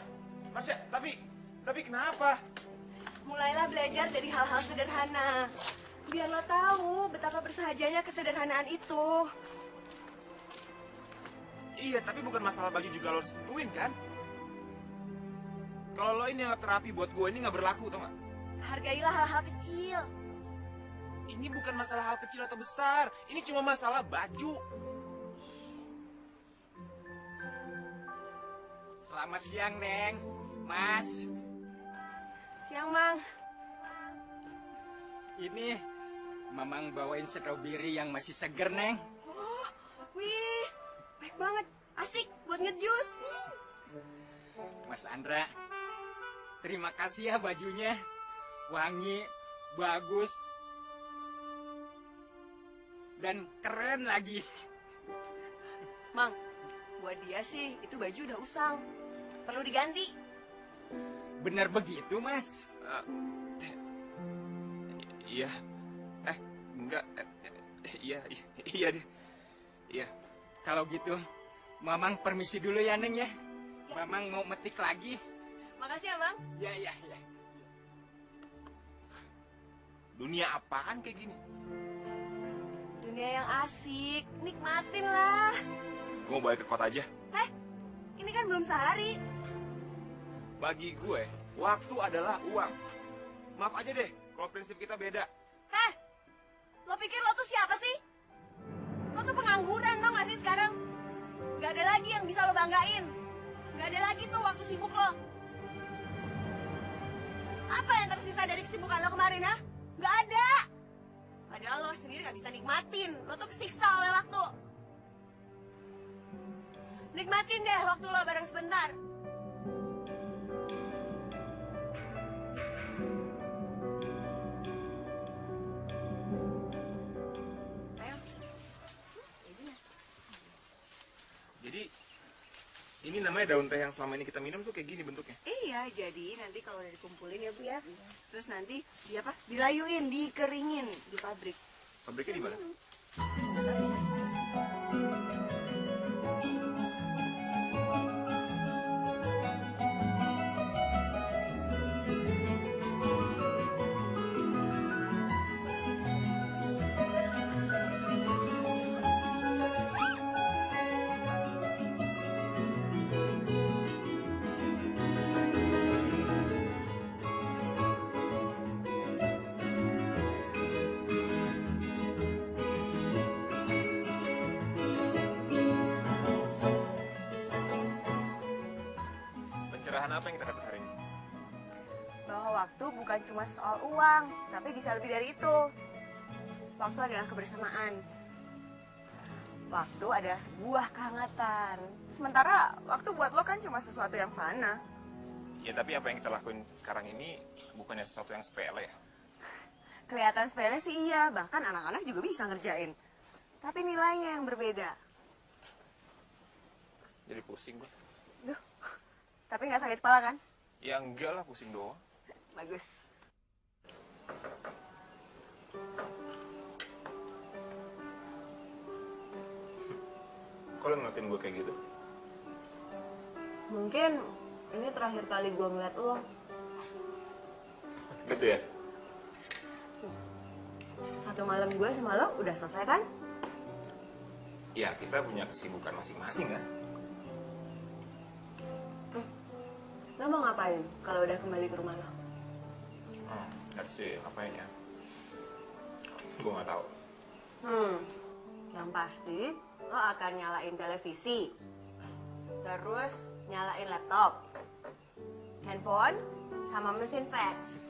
tapi kenapa? Mulailah belajar dari hal-hal sederhana. Biar lo tahu betapa bersahajanya kesederhanaan itu. Iya, tapi bukan masalah baju juga lo harus tentuin kan? Kalau lo ini terapi buat gue ini nggak berlaku, tau nggak? Hargailah hal-hal kecil. Ini bukan masalah hal kecil atau besar. Ini cuma masalah baju. Selamat siang, Neng. Mas. Siang, Mang. Ini Mamang bawain stroberi yang masih seger, Neng. Oh, wih, baik banget. Asik buat ngejus. Mas Andra, terima kasih ya bajunya. Wangi, bagus, dan keren lagi. Mang, buat dia sih itu baju udah usang. Perlu diganti. Bener begitu, Mas? Iya. Enggak. Iya deh. Iya. Kalau gitu, Mamang permisi dulu ya, Neng ya. Mamang mau metik lagi. Makasih ya, Mang. Ya. Dunia apaan kayak gini? Dunia yang asik, nikmatin lah. Gue mau balik ke kota aja. Ini kan belum sehari. Bagi gue, waktu adalah uang. Maaf aja deh, kalau prinsip kita beda. Lo pikir lo tuh siapa sih? Lo tuh pengangguran tau gak sih sekarang? Gak ada lagi yang bisa lo banggain. Gak ada lagi tuh waktu sibuk lo. Apa yang tersisa dari kesibukan lo kemarin, ha? Gak ada. Padahal lo sendiri gak bisa nikmatin. Lo tuh kesiksa oleh waktu. Nikmatin deh waktu lo bareng sebentar. Ayo. Jadi, ini namanya daun teh yang selama ini kita minum tuh kayak gini bentuknya. Iya, jadi nanti kalau udah dikumpulin ya Bu ya. Terus nanti dilayuin, dikeringin di pabrik. Pabriknya di mana? Pencerahan apa yang kita dapat hari ini? Bahwa waktu bukan cuma soal uang, tapi bisa lebih dari itu. Waktu adalah kebersamaan. Waktu adalah sebuah kehangatan. Sementara waktu buat lo kan cuma sesuatu yang fana. Ya tapi apa yang kita lakuin sekarang ini bukannya sesuatu yang sepele ya? Kelihatan sepele sih iya, bahkan anak-anak juga bisa ngerjain. Tapi nilainya yang berbeda. Jadi pusing gue. Duh, tapi nggak sakit kepala kan? Ya enggak lah, pusing doang. Bagus. Kok lo ngeliatin gue kayak gitu? Mungkin ini terakhir kali gue ngeliat lo. Gitu ya? Satu malam gue sama lo udah selesai kan? Ya, kita punya kesibukan masing-masing kan? Lo mau ngapain kalau udah kembali ke rumah lo? Harus sih, ngapain ya? Gue nggak tahu. Yang pasti lo akan nyalain televisi, terus nyalain laptop, handphone, sama mesin fax.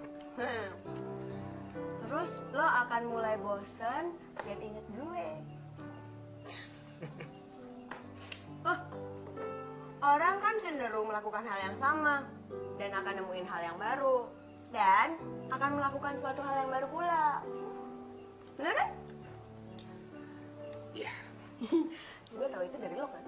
Terus lo akan mulai bosen dan inget gue. Orang kan cenderung melakukan hal yang sama dan akan nemuin hal yang baru dan akan melakukan suatu hal yang baru pula. Bener kan? Iya. Gue tahu itu dari lo kan?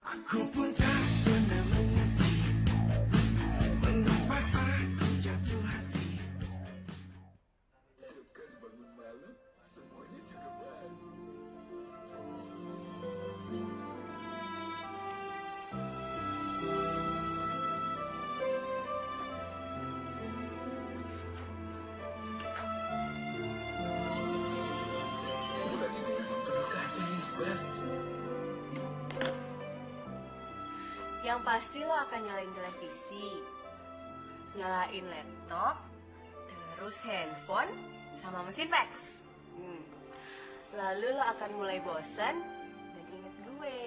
Aku pun tak pernah mengerti mengapa aku jatuh hati. Setiap kali bangun malam, semuanya juga baru. Bulan ini memang penuh keajaiban. Yang pasti lo akan nyalain televisi, nyalain laptop, terus handphone, sama mesin fax. Lalu lo akan mulai bosan dan inget gue.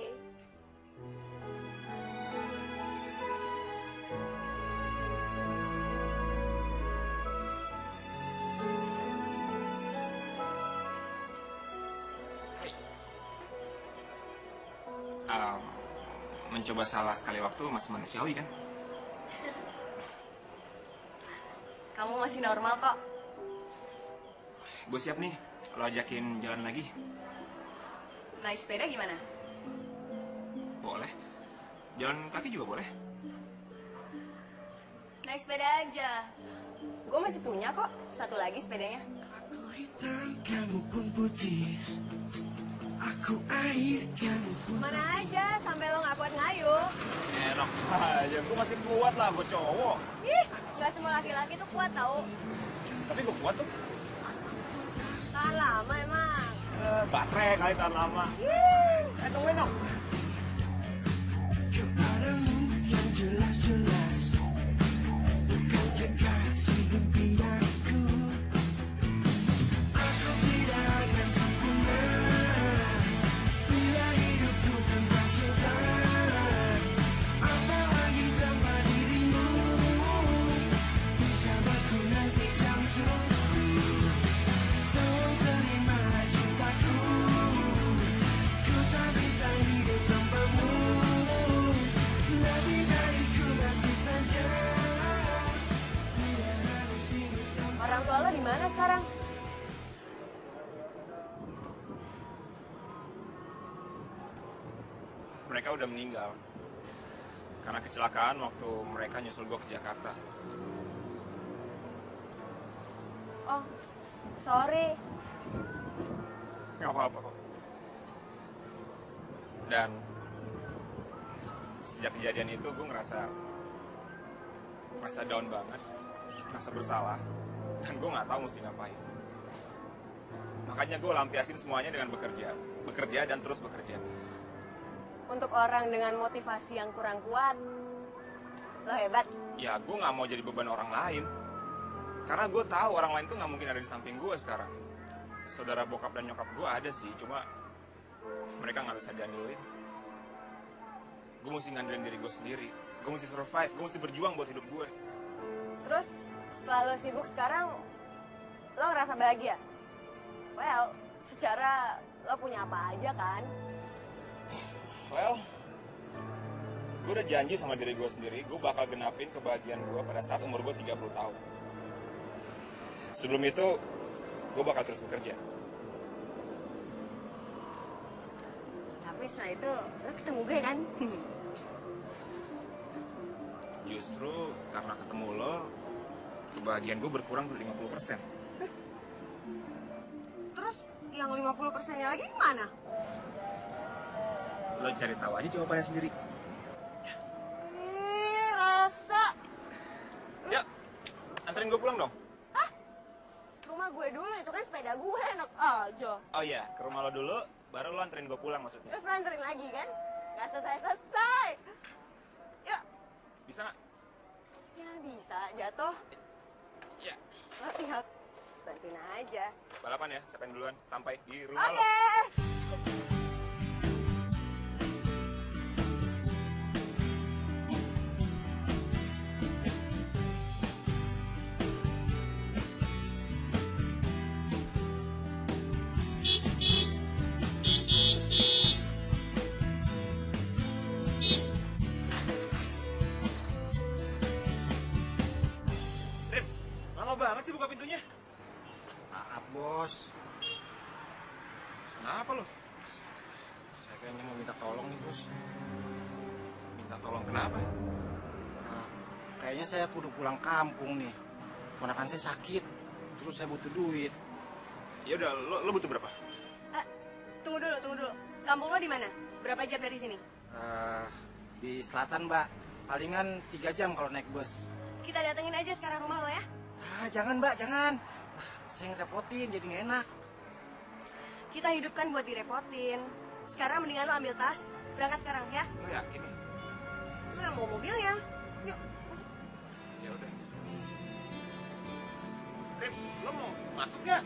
Mencoba salah sekali waktu masih manusiawi kan? Kamu masih normal kok. Gue siap nih, lo ajakin jalan lagi. Naik sepeda gimana? Boleh. Jalan kaki juga boleh. Naik sepeda aja. Gue masih punya kok, satu lagi sepedanya. Aku hitam, kamu pun putih. Aku air, kamu pun. Mana aja sampai lo nggak kuat ngayuh. Enak aja, gue masih kuat lah, gue cowok. Ih, nggak semua laki-laki tuh kuat tau. Tapi gue kuat tuh. Tahan lama emang. Baterai kali tahan lama. Tungguin dong. Kepadamu yang jelas-jelas, bukan kekasih impianku. Aku tidak akan sempurna bila hidup bukan cinta. Apalagi tanpa dirimu, bisa baku nanti jantungku. Tolong terimalah cintaku, ku tak bisa hidup tanpamu. Lebih dariku nanti saja. Bila harus hidup tanpa. Orang tua lo di mana sekarang? Mereka udah meninggal. Karena kecelakaan waktu mereka nyusul gue ke Jakarta. Oh, sorry. Gak apa-apa kok. Dan sejak kejadian itu gue ngerasa down banget, ngerasa bersalah, dan gue nggak tahu mesti ngapain. Makanya gue lampiasin semuanya dengan bekerja dan terus bekerja. Untuk orang dengan motivasi yang kurang kuat, lo hebat. Ya gue nggak mau jadi beban orang lain, karena gue tahu orang lain tuh nggak mungkin ada di samping gue sekarang. Saudara bokap dan nyokap gue ada sih, cuma mereka nggak bisa diandelin. Gue mesti ngandelin diri gue sendiri. Gue mesti survive, gue mesti berjuang buat hidup gue. Terus setelah lo sibuk sekarang, lo ngerasa bahagia? Well, secara lo punya apa aja kan? Well, gue udah janji sama diri gue sendiri, gue bakal genapin kebahagiaan gue pada saat umur gue 30 tahun. Sebelum itu, gue bakal terus bekerja. Tapi setelah itu, lo ketemu gue kan? Justru karena ketemu lo, kebahagiaan gue berkurang 50%. Terus yang 50%-nya lagi kemana? Lo cari tahu aja jawabannya sendiri. Ih, Rasa. Yuk, anterin gue pulang dong. Rumah gue dulu, itu kan sepeda gue, enak aja. Oh iya, ke rumah lo dulu, baru lo anterin gue pulang maksudnya. Terus lo anterin lagi kan? Gak selesai-selesai. Yuk. Bisa nggak? Ya bisa, jatuh. Ya. Lo tinggal bantuin aja. Balapan ya, siapa yang duluan sampai di rumah lo. Oke. Rim, lama banget sih buka pintunya. Maaf, Bos. Kenapa lo? Saya kayaknya mau minta tolong nih, Bos. Minta tolong kenapa? Kayaknya saya kudu pulang kampung nih. Ponakan saya sakit, terus saya butuh duit. Ya udah, lo butuh berapa? Tunggu dulu. Kampung lo di mana? Berapa jam dari sini? Di selatan, Mbak. Palingan 3 jam kalau naik bus. Kita datengin aja sekarang rumah lo ya. Jangan, Mbak, jangan. Saya ngerepotin, jadi nggak enak. Kita hidupkan buat direpotin. Sekarang mendingan lo ambil tas, berangkat sekarang ya. Lo yakin nih? Lo yang bawa mobilnya. Yuk. Ya udah. Rim, lo mau masuk nggak?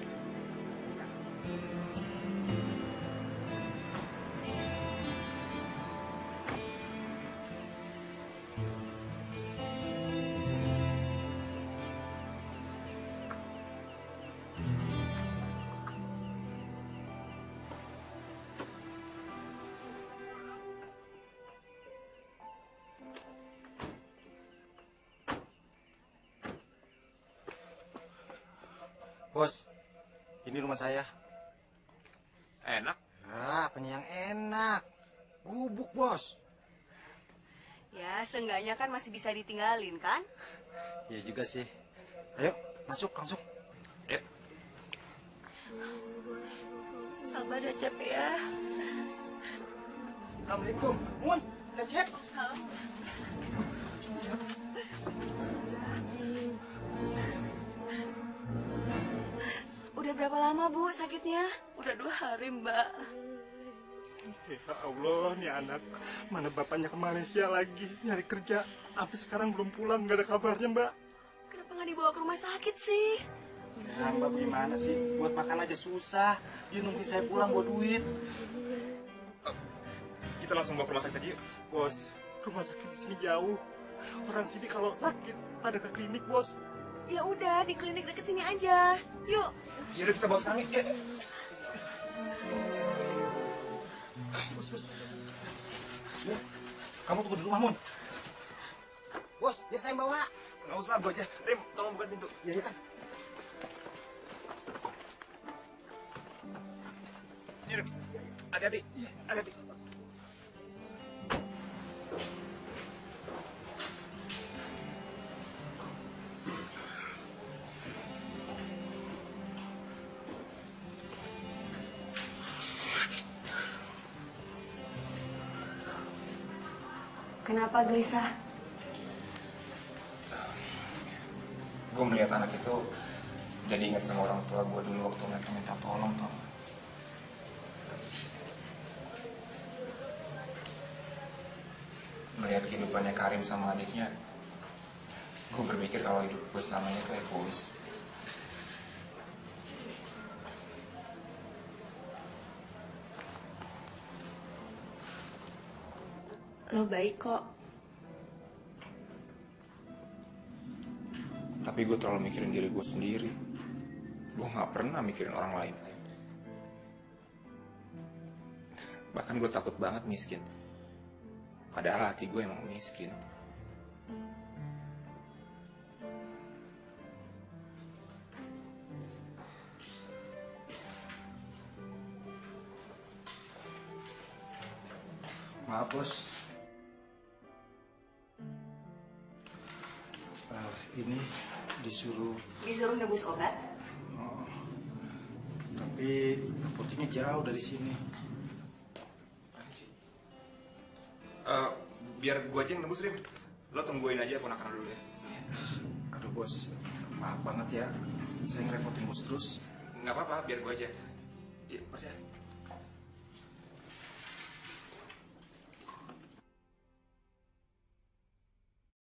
Bos, ini rumah saya. Enak. Apanya yang enak? Gubuk, Bos. Ya, seenggaknya kan masih bisa ditinggalin kan? Iya juga sih. Ayo, masuk langsung. Ya. Sabar ya, Cep ya. Assalamualaikum. Mun, Cep. Salam. Udah berapa lama, Bu, sakitnya? Udah 2 hari, Mbak. Ya Allah, nih anak. Mana bapaknya ke Malaysia lagi nyari kerja. Sampai sekarang belum pulang, nggak ada kabarnya, Mbak. Kenapa nggak dibawa ke rumah sakit sih? Ya, Mbak gimana sih? Buat makan aja susah. Dia nungguin saya pulang buat duit. Kita langsung bawa ke rumah sakit aja yuk. Bos, rumah sakit di sini jauh. Orang sini kalau sakit pada ke klinik, Bos. Ya udah, di klinik deket sini aja. Yuk. Ya udah kita bawa sekarang yuk. Bos. Ya, kamu tunggu di rumah, Mun. Bos, biar saya yang bawa. Nggak usah, gue aja. Rim, tolong buka pintu. Ya, ya, kan. Ini, Rim. Hati-hati. Hati-hati. Kenapa gelisah? Gue melihat anak itu jadi ingat sama orang tua gue dulu waktu mereka minta tolong, tau. Melihat kehidupannya Karim sama adiknya, gue berpikir kalau hidup gue selamanya itu egois. Lo baik kok. Tapi gue terlalu mikirin diri gue sendiri. Gue gak pernah mikirin orang lain. Bahkan gue takut banget miskin. Padahal hati gue emang miskin. Maaf, Bos. Ini Disuruh. Disuruh nebus obat? Oh, tapi apoteknya jauh dari sini. Biar gua aja yang nebus, Rim. Lo tungguin aja ponakan dulu ya. Aduh bos, maaf banget ya. Saya ngerepotin bos terus. Nggak apa-apa, biar gua aja. Iya, Mas ya.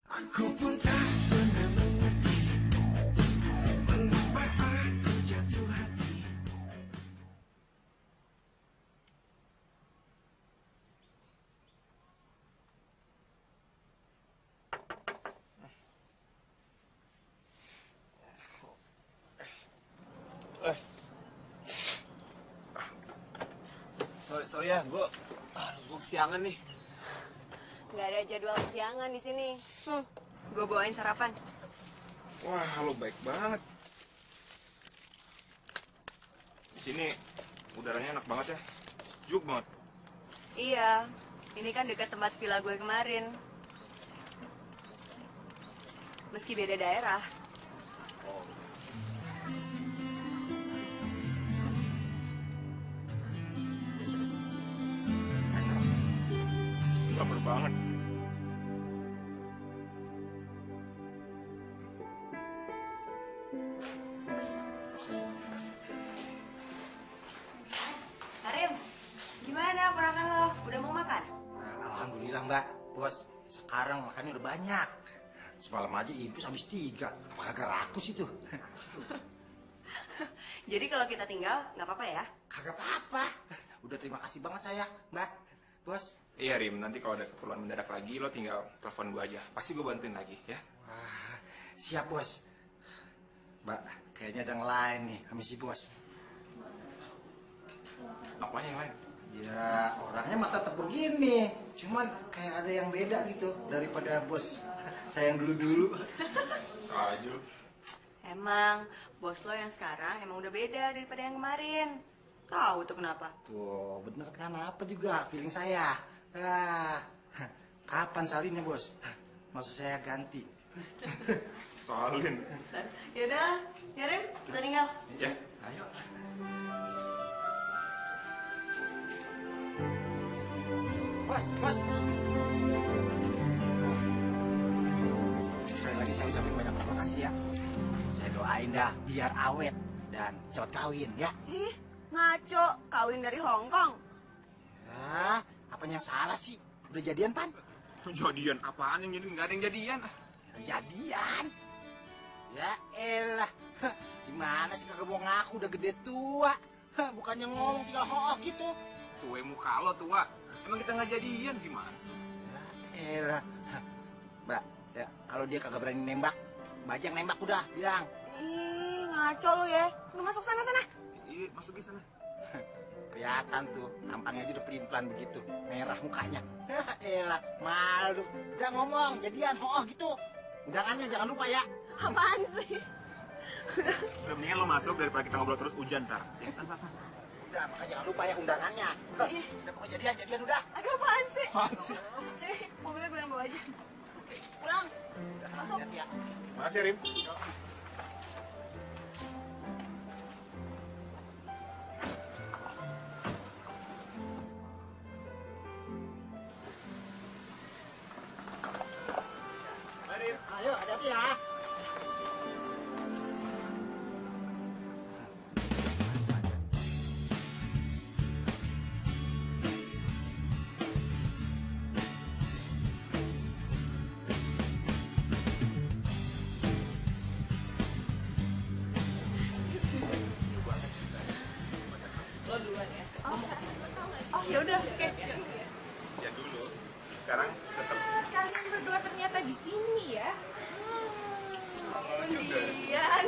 Aku pun tak pernah mengerti mengapa aku jatuh hati. Sorry ya, gue kesiangan nih. Nggak ada jadwal kesiangan di sini. Gue bawain sarapan. Wah, lo baik banget. Di sini udaranya enak banget ya. Sejuk banget. Iya, ini kan dekat tempat villa gue kemarin. Meski beda daerah. Lapar banget. Karim, gimana ponakan lo? Udah mau makan? Alhamdulillah mbak, bos. Sekarang makannya udah banyak. Semalam aja infus habis 3. Apa kagak rakus itu? Jadi kalau kita tinggal, nggak apa-apa ya? Kagak apa-apa. Udah terima kasih banget saya, mbak, bos. Iya, Rim. Nanti kalau ada keperluan mendadak lagi, lo tinggal telepon gue aja. Pasti gue bantuin lagi, ya. Wah, siap bos. Mbak, kayaknya ada yang lain nih sama si bos. Apanya yang lain? Ya, orangnya mata tetap begini. Cuman kayak ada yang beda gitu daripada bos saya yang dulu-dulu. Aja. Emang, bos lo yang sekarang emang udah beda daripada yang kemarin. Tahu tuh kenapa? Tuh, bener kan apa juga feeling saya. Kapan salinnya bos? Maksud saya ganti. Salin. Yaudah, ya Rim, kita tinggal. Ya. Ayo. Bos, bos. Sekali lagi saya ucapin banyak terima kasih ya. Saya doain dah biar awet dan cepat kawin ya. Ih, ngaco, kawin dari Hong Kong. Ya, apanya yang salah sih? Udah jadian, Pan? Jadian apaan yang jadi? Nggak ada yang jadian. Jadian? Ya elah. Gimana sih kagak mau ngaku udah gede tua? Bukannya ngomong tinggal hook gitu. Tuwe muka lo tua. Emang kita nggak jadian gimana sih? Ya elah. Mbak, ya kalau dia kagak berani nembak, Bajang nembak udah, bilang. Ih, ngaco lu ya. Lu masuk sana. Iya, masuk ke sana. Kelihatan tuh, tampangnya aja udah pelin-pelan begitu. Merah mukanya. Elah, malu. Udah ngomong, jadian, hook gitu. Undangannya jangan lupa ya. Apaan sih? Udah mendingan lo masuk daripada kita ngobrol terus hujan ntar. Ya kan, Sasa? Udah, makanya jangan lupa ya undangannya. Udah pokoknya jadian udah. Aduh, apaan sih? Apaan sih? Sini, mobilnya gue yang bawa aja. Pulang. Masuk. Ya. Makasih, Rim. Ayo, hati-hati ya. Lo duluan ya. Oh, ya udah, oke. Ya dulu. Sekarang tetap. Kalian berdua ternyata di sini ya. Undian.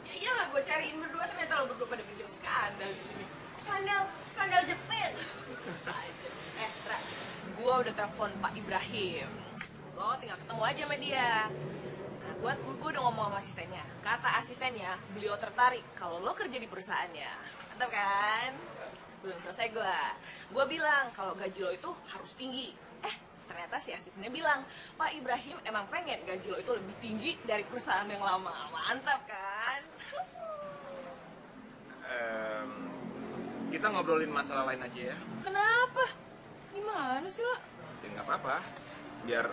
Ya iyalah, gue cariin berdua, ternyata lo berdua pada bikin skandal di sini. Skandal jepit. Tra, gue udah telepon Pak Ibrahim. Lo tinggal ketemu aja sama dia. Nah, gue udah ngomong sama asistennya. Kata asistennya, beliau tertarik kalau lo kerja di perusahaannya. Mantap kan? Belum selesai gue. Gue bilang kalau gaji lo itu harus tinggi. ternyata si asistennya bilang, Pak Ibrahim emang pengen gaji lo itu lebih tinggi dari perusahaan yang lama. Mantap kan? Kita ngobrolin masalah lain aja ya. Kenapa? Gimana sih lo? Ya nggak apa-apa, biar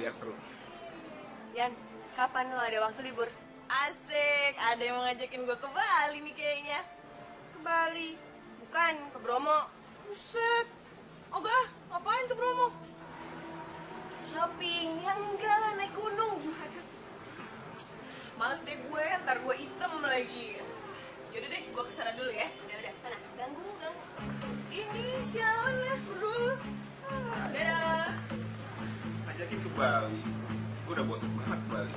seru. Yan, kapan lo ada waktu libur? Asik, ada yang mau ngajakin gue ke Bali nih kayaknya. Ke Bali, bukan ke Bromo. Buset, Oga, ngapain ke Bromo? Shopping, ya enggak lah, naik gunung. Males deh gue, ntar gue item lagi. Yaudah deh, gue kesana dulu ya. Udah, sana, ganggu. Ini sialan ya, berdua. Dadah. Ajakin ke Bali, gue udah bosan banget ke Bali.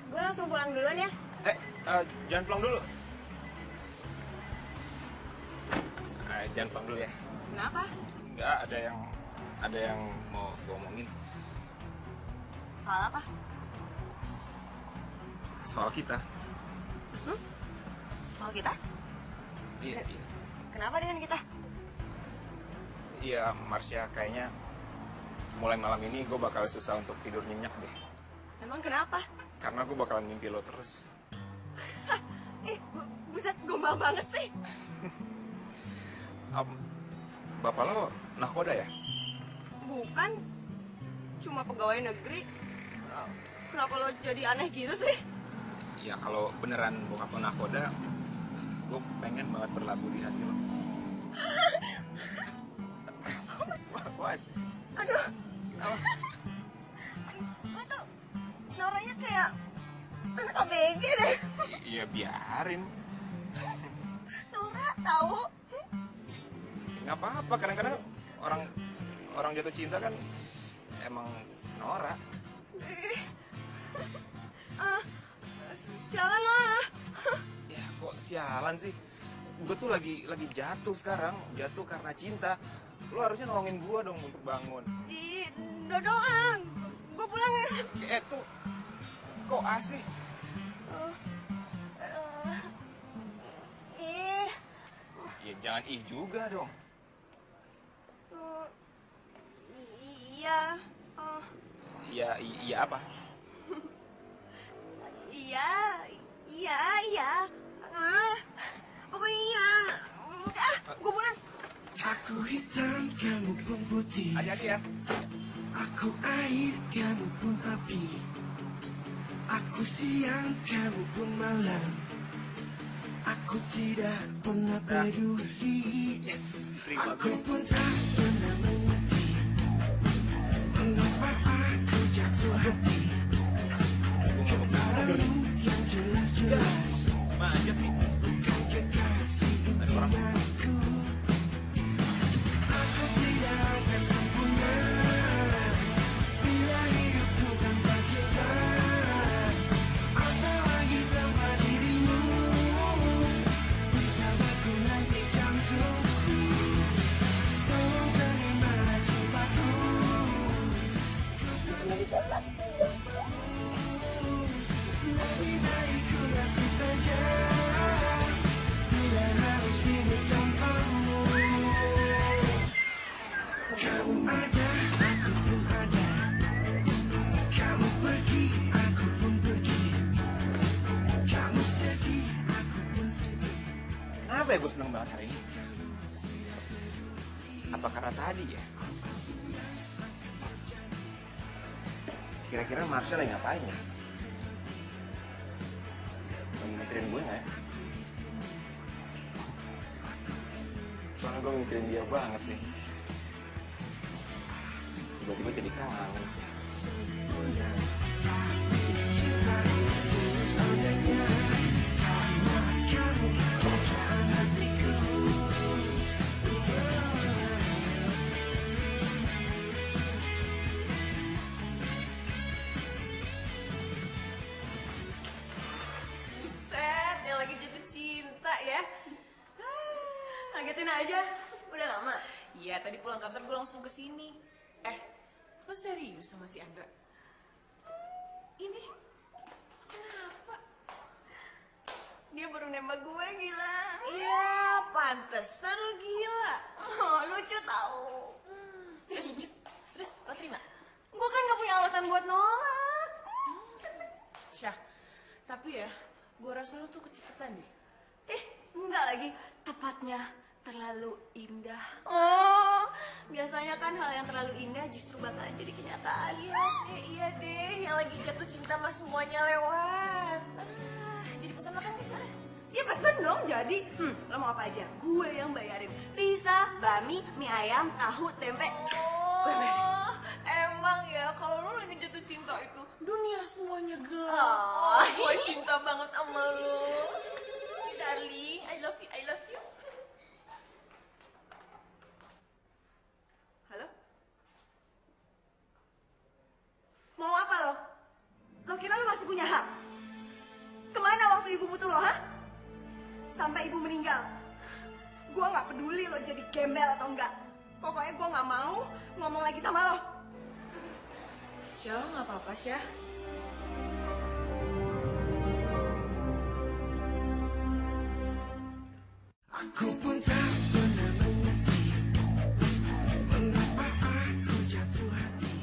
Gue langsung pulang duluan ya. Jangan pulang dulu. Jangan pulang dulu ya. Kenapa? Enggak, ada yang mau gue omongin. Soal apa? Soal kita. Soal kita? Iya. Kenapa dengan kita? Iya, Marsha, kayaknya mulai malam ini gue bakal susah untuk tidur nyenyak deh. Emang kenapa? Karena gue bakalan mimpi lo terus. Buset, gombal banget sih. Bapak lo nakoda ya? Bukan, cuma pegawai negeri. Kenapa lo jadi aneh gitu sih? Ya kalau beneran bokap lo nakoda, gue pengen banget berlabuh di hati lo. What? Aduh. Lo tuh noranya kayak anak ABG deh. Iya biarin. Nora tahu. Nggak apa-apa, kadang-kadang orang jatuh cinta kan emang norak. Sialan lah. Ya kok sialan sih? Gue tuh lagi jatuh sekarang, jatuh karena cinta. Lo harusnya nolongin gue dong untuk bangun. Ih, doang. Gue pulang ya. Tuh, kok asih? Ya jangan ih juga dong. Iya. Iya apa? Iya. Pokoknya iya. Udah, gue pulang. Aku hitam, kamu pun putih. Hati-hati ya. Aku air, kamu pun api. Aku siang, kamu pun malam. Aku tidak pernah peduli. Aku pun tak pernah mengerti mengapa aku jatuh hati padamu yang jelas-jelas bukan kekasih impianku. Aku tidak akan sempurna bila hidupku tanpa cinta, apalagi tanpa dirimu. Bersamaku nanti jantungku, tolong terimalah cintaku. Lebih baik ku mati saja bila harus hidup tanpamu. Kamu ada, aku pun ada. Kamu pergi, aku pun pergi. Kamu sedih, aku pun sedih. Kenapa ya gue seneng banget hari ini? Apa karena tadi ya? Kira-kira Marsha lagi ngapain ya? Lagi mikirin gue nggak ya? Soalnya gue mikirin dia banget nih. Tiba-tiba jadi kangen. Buset, yang lagi jatuh cinta ya. Ngagetin aja. Udah lama. Iya, tadi pulang kantor gue langsung ke sini. Lo serius sama si Andra? Ini kenapa? Dia baru nembak gue, gila. Iya, pantesan lo gila. Oh, lucu tau. Terus lo terima? Gue kan gak punya alasan buat nolak. Syah, tapi ya, gue rasa lo tuh kecepatan deh. Enggak lagi. Tepatnya terlalu indah. Oh, biasanya kan hal yang terlalu indah justru bakalan jadi kenyataan. Iya deh, yang lagi jatuh cinta mah semuanya lewat. Jadi pesan makan kita. Ya pesen dong jadi. Lo mau apa aja? Gue yang bayarin. Pizza, bami, mie ayam, tahu, tempe. Oh, emang ya kalau lo lagi jatuh cinta itu dunia semuanya gelap. Oh, Gue cinta banget sama lo, darling. I love you, I love you. Halo? Mau apa lo? Lo kira lo masih punya hak? Kemana waktu ibu butuh lo, ha? Sampai ibu meninggal. Gue gak peduli lo jadi gembel atau enggak. Pokoknya gue gak mau ngomong lagi sama lo. Syah, lo gak apa-apa, Syah. Aku pun tak pernah mengerti mengapa aku jatuh hati.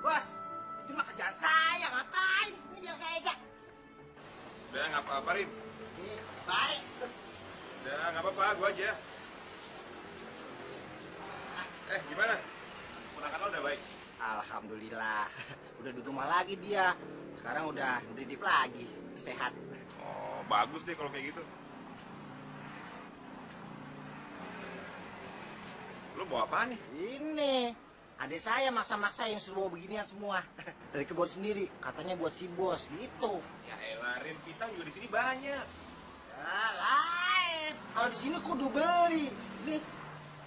Bos, itu mah kerjaan saya, ngapain? Ini biar saya aja. Udah nggak apa-apa, Rim. Baik. Udah nggak apa-apa, gua aja. Gimana? Ponakan lo udah baik? Alhamdulillah, udah di rumah lagi dia. Sekarang udah ngedidip lagi, sehat. Oh, bagus deh kalau kayak gitu. Lo bawa apa nih? Ini, adik saya maksa-maksa yang suruh bawa beginian semua. Dari kebun sendiri, katanya buat si bos, gitu. Ya elah, Rim, pisang juga di sini banyak. Ya lain, kalau di sini kudu beli. Nih,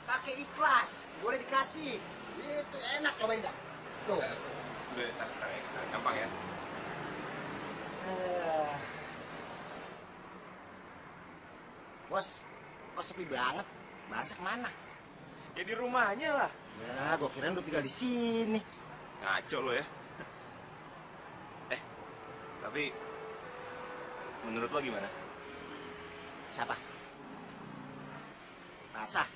pakai ikhlas, boleh dikasih. Itu enak, cobain dah. Tuh. Udah, tarik, gampang ya. Bos, kok sepi banget? Masa kemana? Ya di rumahnya lah. Ya, gua kirain lu tinggal di sini. Ngaco lo ya. Tapi menurut lo gimana? Siapa? Marsha?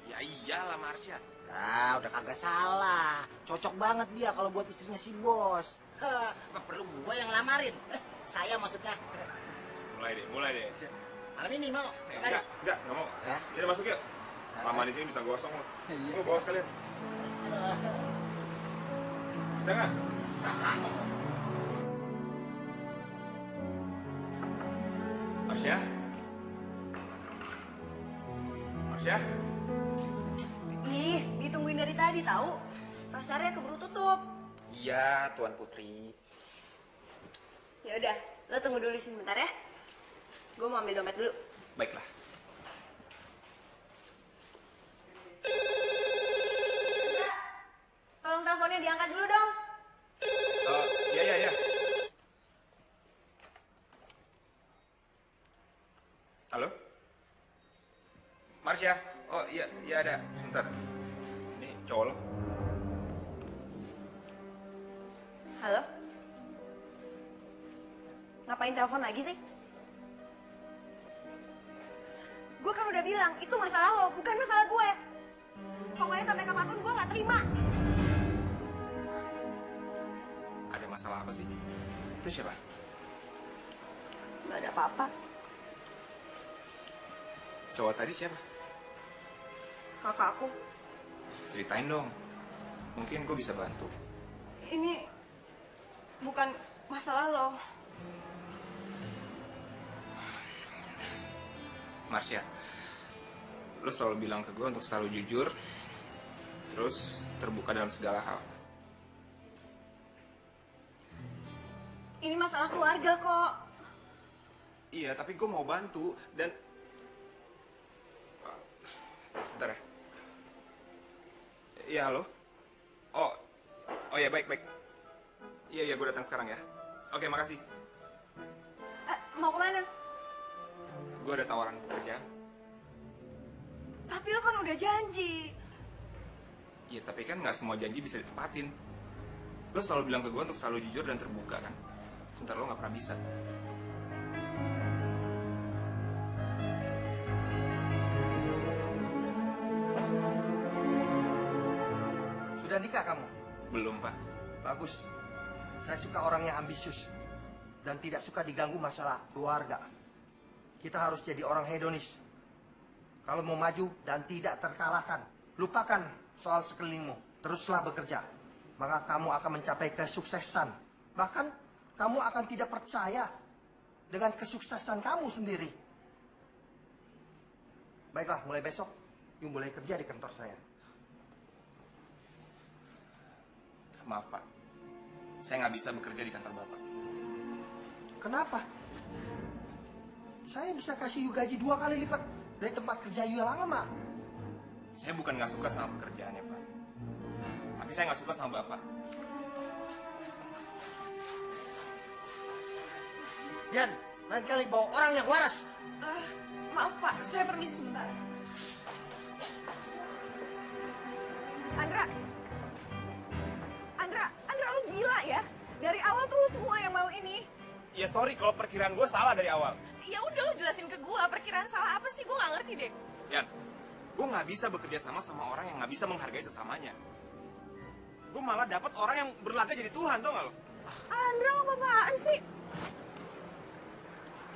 Ya iyalah Marsha. Nah, udah kagak salah. Cocok banget dia kalau buat istrinya si bos. Apa perlu gua yang lamarin? Saya maksudnya. Mulai deh. Malam ini mau? Enggak mau. Ya? Udah masuk yuk. Lama di sini bisa gosong lo. Iya. Lo bawa sekalian. Bisa nggak? Bisa. Marsha? Marsha? Ih, ditungguin dari tadi tahu. Pasarnya keburu tutup. Iya, Tuan Putri. Ya udah, lo tunggu dulu sini bentar ya. Gue mau ambil dompet dulu. Baiklah. Tolong teleponnya diangkat dulu dong. Iya. Halo? Marsha? Oh iya ada. Sebentar. Ini cowok lo. Halo? Ngapain telepon lagi sih? Gue kan udah bilang, itu masalah lo, bukan masalah gue. Pokoknya sampai kapanpun gue gak terima. Ada masalah apa sih? Itu siapa? Gak ada apa-apa. Cowok tadi siapa? Kakak aku. Ceritain dong. Mungkin gue bisa bantu. Ini bukan masalah lo. Marsha, lo selalu bilang ke gue untuk selalu jujur, terus terbuka dalam segala hal. Ini masalah keluarga kok. Iya, tapi gue mau bantu dan... Sebentar ya. Iya, halo? Oh ya, baik. Iya, gue datang sekarang ya. Oke, makasih. Mau kemana? Gue ada tawaran pekerjaan. Tapi lo kan udah janji. Iya, tapi kan nggak semua janji bisa ditepatin. Lo selalu bilang ke gue untuk selalu jujur dan terbuka kan. Sebentar lo nggak pernah bisa. Sudah nikah kamu? Belum, Pak. Bagus. Saya suka orang yang ambisius dan tidak suka diganggu masalah keluarga. Kita harus jadi orang hedonis. Kalau mau maju dan tidak terkalahkan, lupakan soal sekelilingmu. Teruslah bekerja. Maka kamu akan mencapai kesuksesan. Bahkan kamu akan tidak percaya dengan kesuksesan kamu sendiri. Baiklah, mulai besok, you mulai kerja di kantor saya. Maaf, Pak. Saya nggak bisa bekerja di kantor Bapak. Kenapa? Saya bisa kasih you gaji 2 kali lipat dari tempat kerja you yang lama. Saya bukan nggak suka sama pekerjaannya, Pak. Tapi saya nggak suka sama Bapak. Yan, lain kali bawa orang yang waras. Maaf Pak, saya permisi sebentar. Andra lu gila ya? Dari awal tuh lu semua yang mau ini. Ya sorry kalau perkiraan gue salah dari awal. Ya udah lu jelasin ke gua, perkiraan salah apa sih? Gua nggak ngerti deh. Yan, gue nggak bisa bekerja sama orang yang nggak bisa menghargai sesamanya. Gue malah dapat orang yang berlaga jadi Tuhan, tau gak lo? Andra, apa-apaan sih?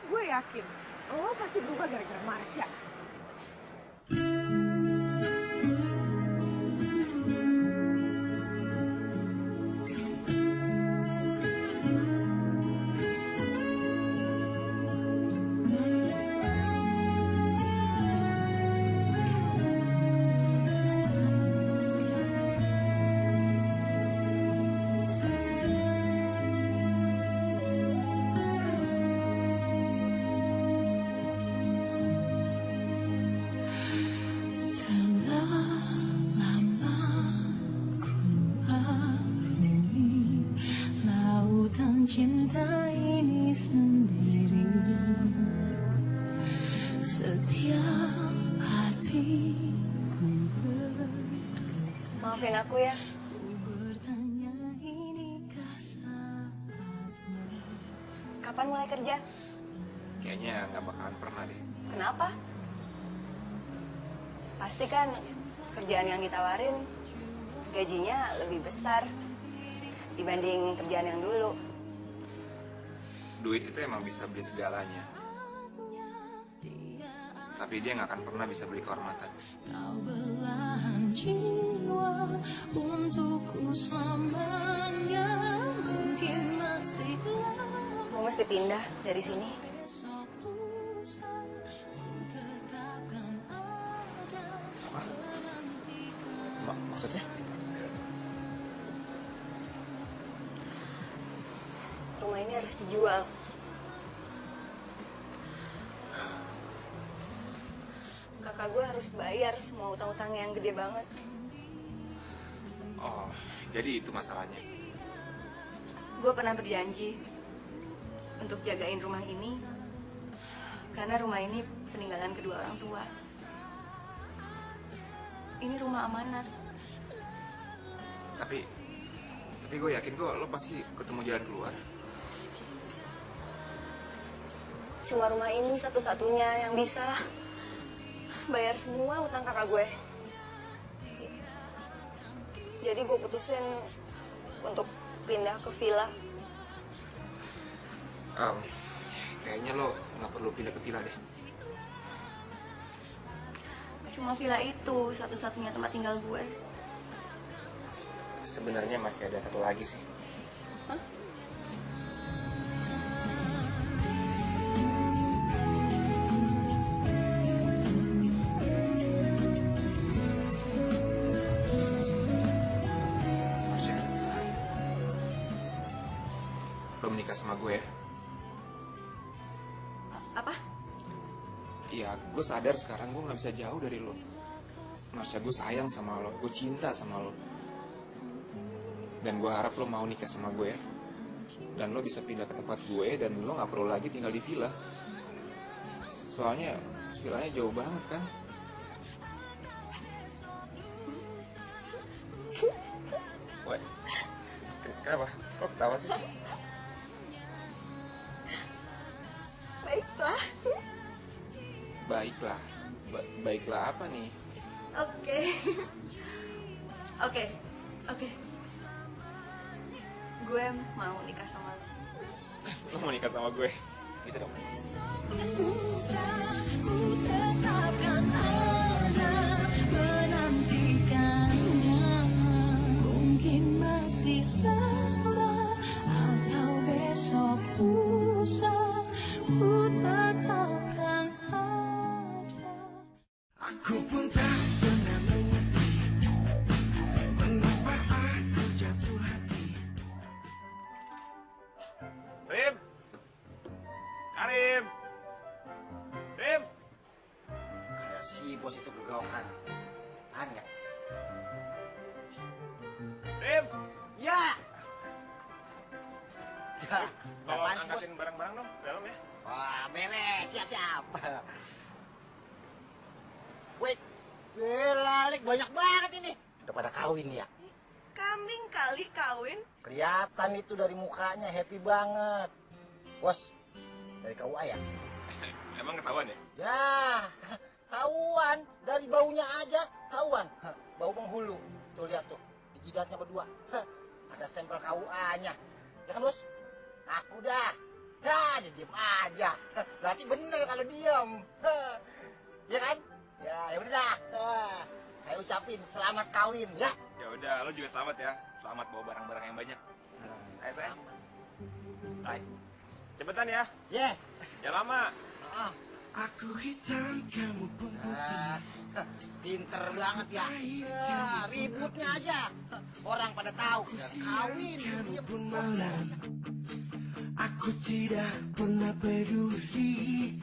Gue yakin lo pasti berubah gara-gara Marsha. Cinta ini sendiri, setiap hatiku Maafin aku ya. bertanya inikah saatnya. Kapan mulai kerja? Kayaknya nggak bakalan pernah deh. Kenapa? Pasti kan kerjaan yang ditawarin gajinya lebih besar dibanding kerjaan yang dulu. Duit itu emang bisa beli segalanya. Tapi dia nggak akan pernah bisa beli kehormatan. Kau belahan jiwa untukku selamanya, mungkin masih lama. Gue mesti pindah dari sini. Besok lusa ku tetapkan ada. Maksudnya? Rumah ini harus dijual. Kakak gue harus bayar semua utang-utang yang gede banget. Oh, jadi itu masalahnya. Gue pernah berjanji untuk jagain rumah ini karena rumah ini peninggalan kedua orang tua. Ini rumah amanat. Tapi gue yakin kok lo pasti ketemu jalan keluar. Cuma rumah ini satu-satunya yang bisa bayar semua utang kakak gue. Jadi gue putusin untuk pindah ke villa. Kayaknya lo nggak perlu pindah ke villa deh. Cuma villa itu satu-satunya tempat tinggal gue. Sebenarnya masih ada satu lagi sih. Hah? Lo menikah sama gue ya? Apa? Iya, gue sadar sekarang gue nggak bisa jauh dari lo. Marsha, gue sayang sama lo, gue cinta sama lo. Dan gue harap lo mau nikah sama gue ya. Dan lo bisa pindah ke tempat gue dan lo gak perlu lagi tinggal di villa. Soalnya villanya jauh banget kan. Woi, kenapa? Kok ketawa sih? Baiklah. Baiklah. Baiklah apa nih? Oke. Oke. Gue mau nikah sama lo. Lo mau nikah sama gue? Gitu dong. Ku tetapkan ada menantikannya. Mungkin masih lama atau besok lusa. Ku tetapkan ada. Aku pun tak pernah mengerti mengapa aku jatuh hati. Rim! Karim! Rim! Kayak si bos itu kegawakan. Tahan nggak? Rim! Ya! Ya, Tolong apaan sih, bos? angkatin barang-barang dong, ke dalam ya. Wah, beres, siap-siap. Wait, lalik banyak banget ini. Udah pada kawin ya? Kambing kali kawin. Kelihatan itu dari mukanya, happy banget. Bos, dari KUA ya? Emang ketahuan ya? Ya, tahuan. Dari baunya aja, tahuan. Bau penghulu. Tuh lihat tuh, di jidatnya berdua. Ada stempel KUA-nya. Ya kan, bos? Aku dah. Ya, dia diem aja. Berarti bener kalau diem. Ya kan? Ya udah dah. Saya ucapin selamat kawin ya. Ya udah, lo juga selamat ya. Selamat bawa barang-barang yang banyak. Ayo sayang. Hai. Cepetan ya. Yeah. Ya lama. Aku hitam, kamu pun putih. Pinter banget ya. Ributnya aja. Orang pada tahu. Kawin. Kamu pun malam. Aku tidak pernah peduli.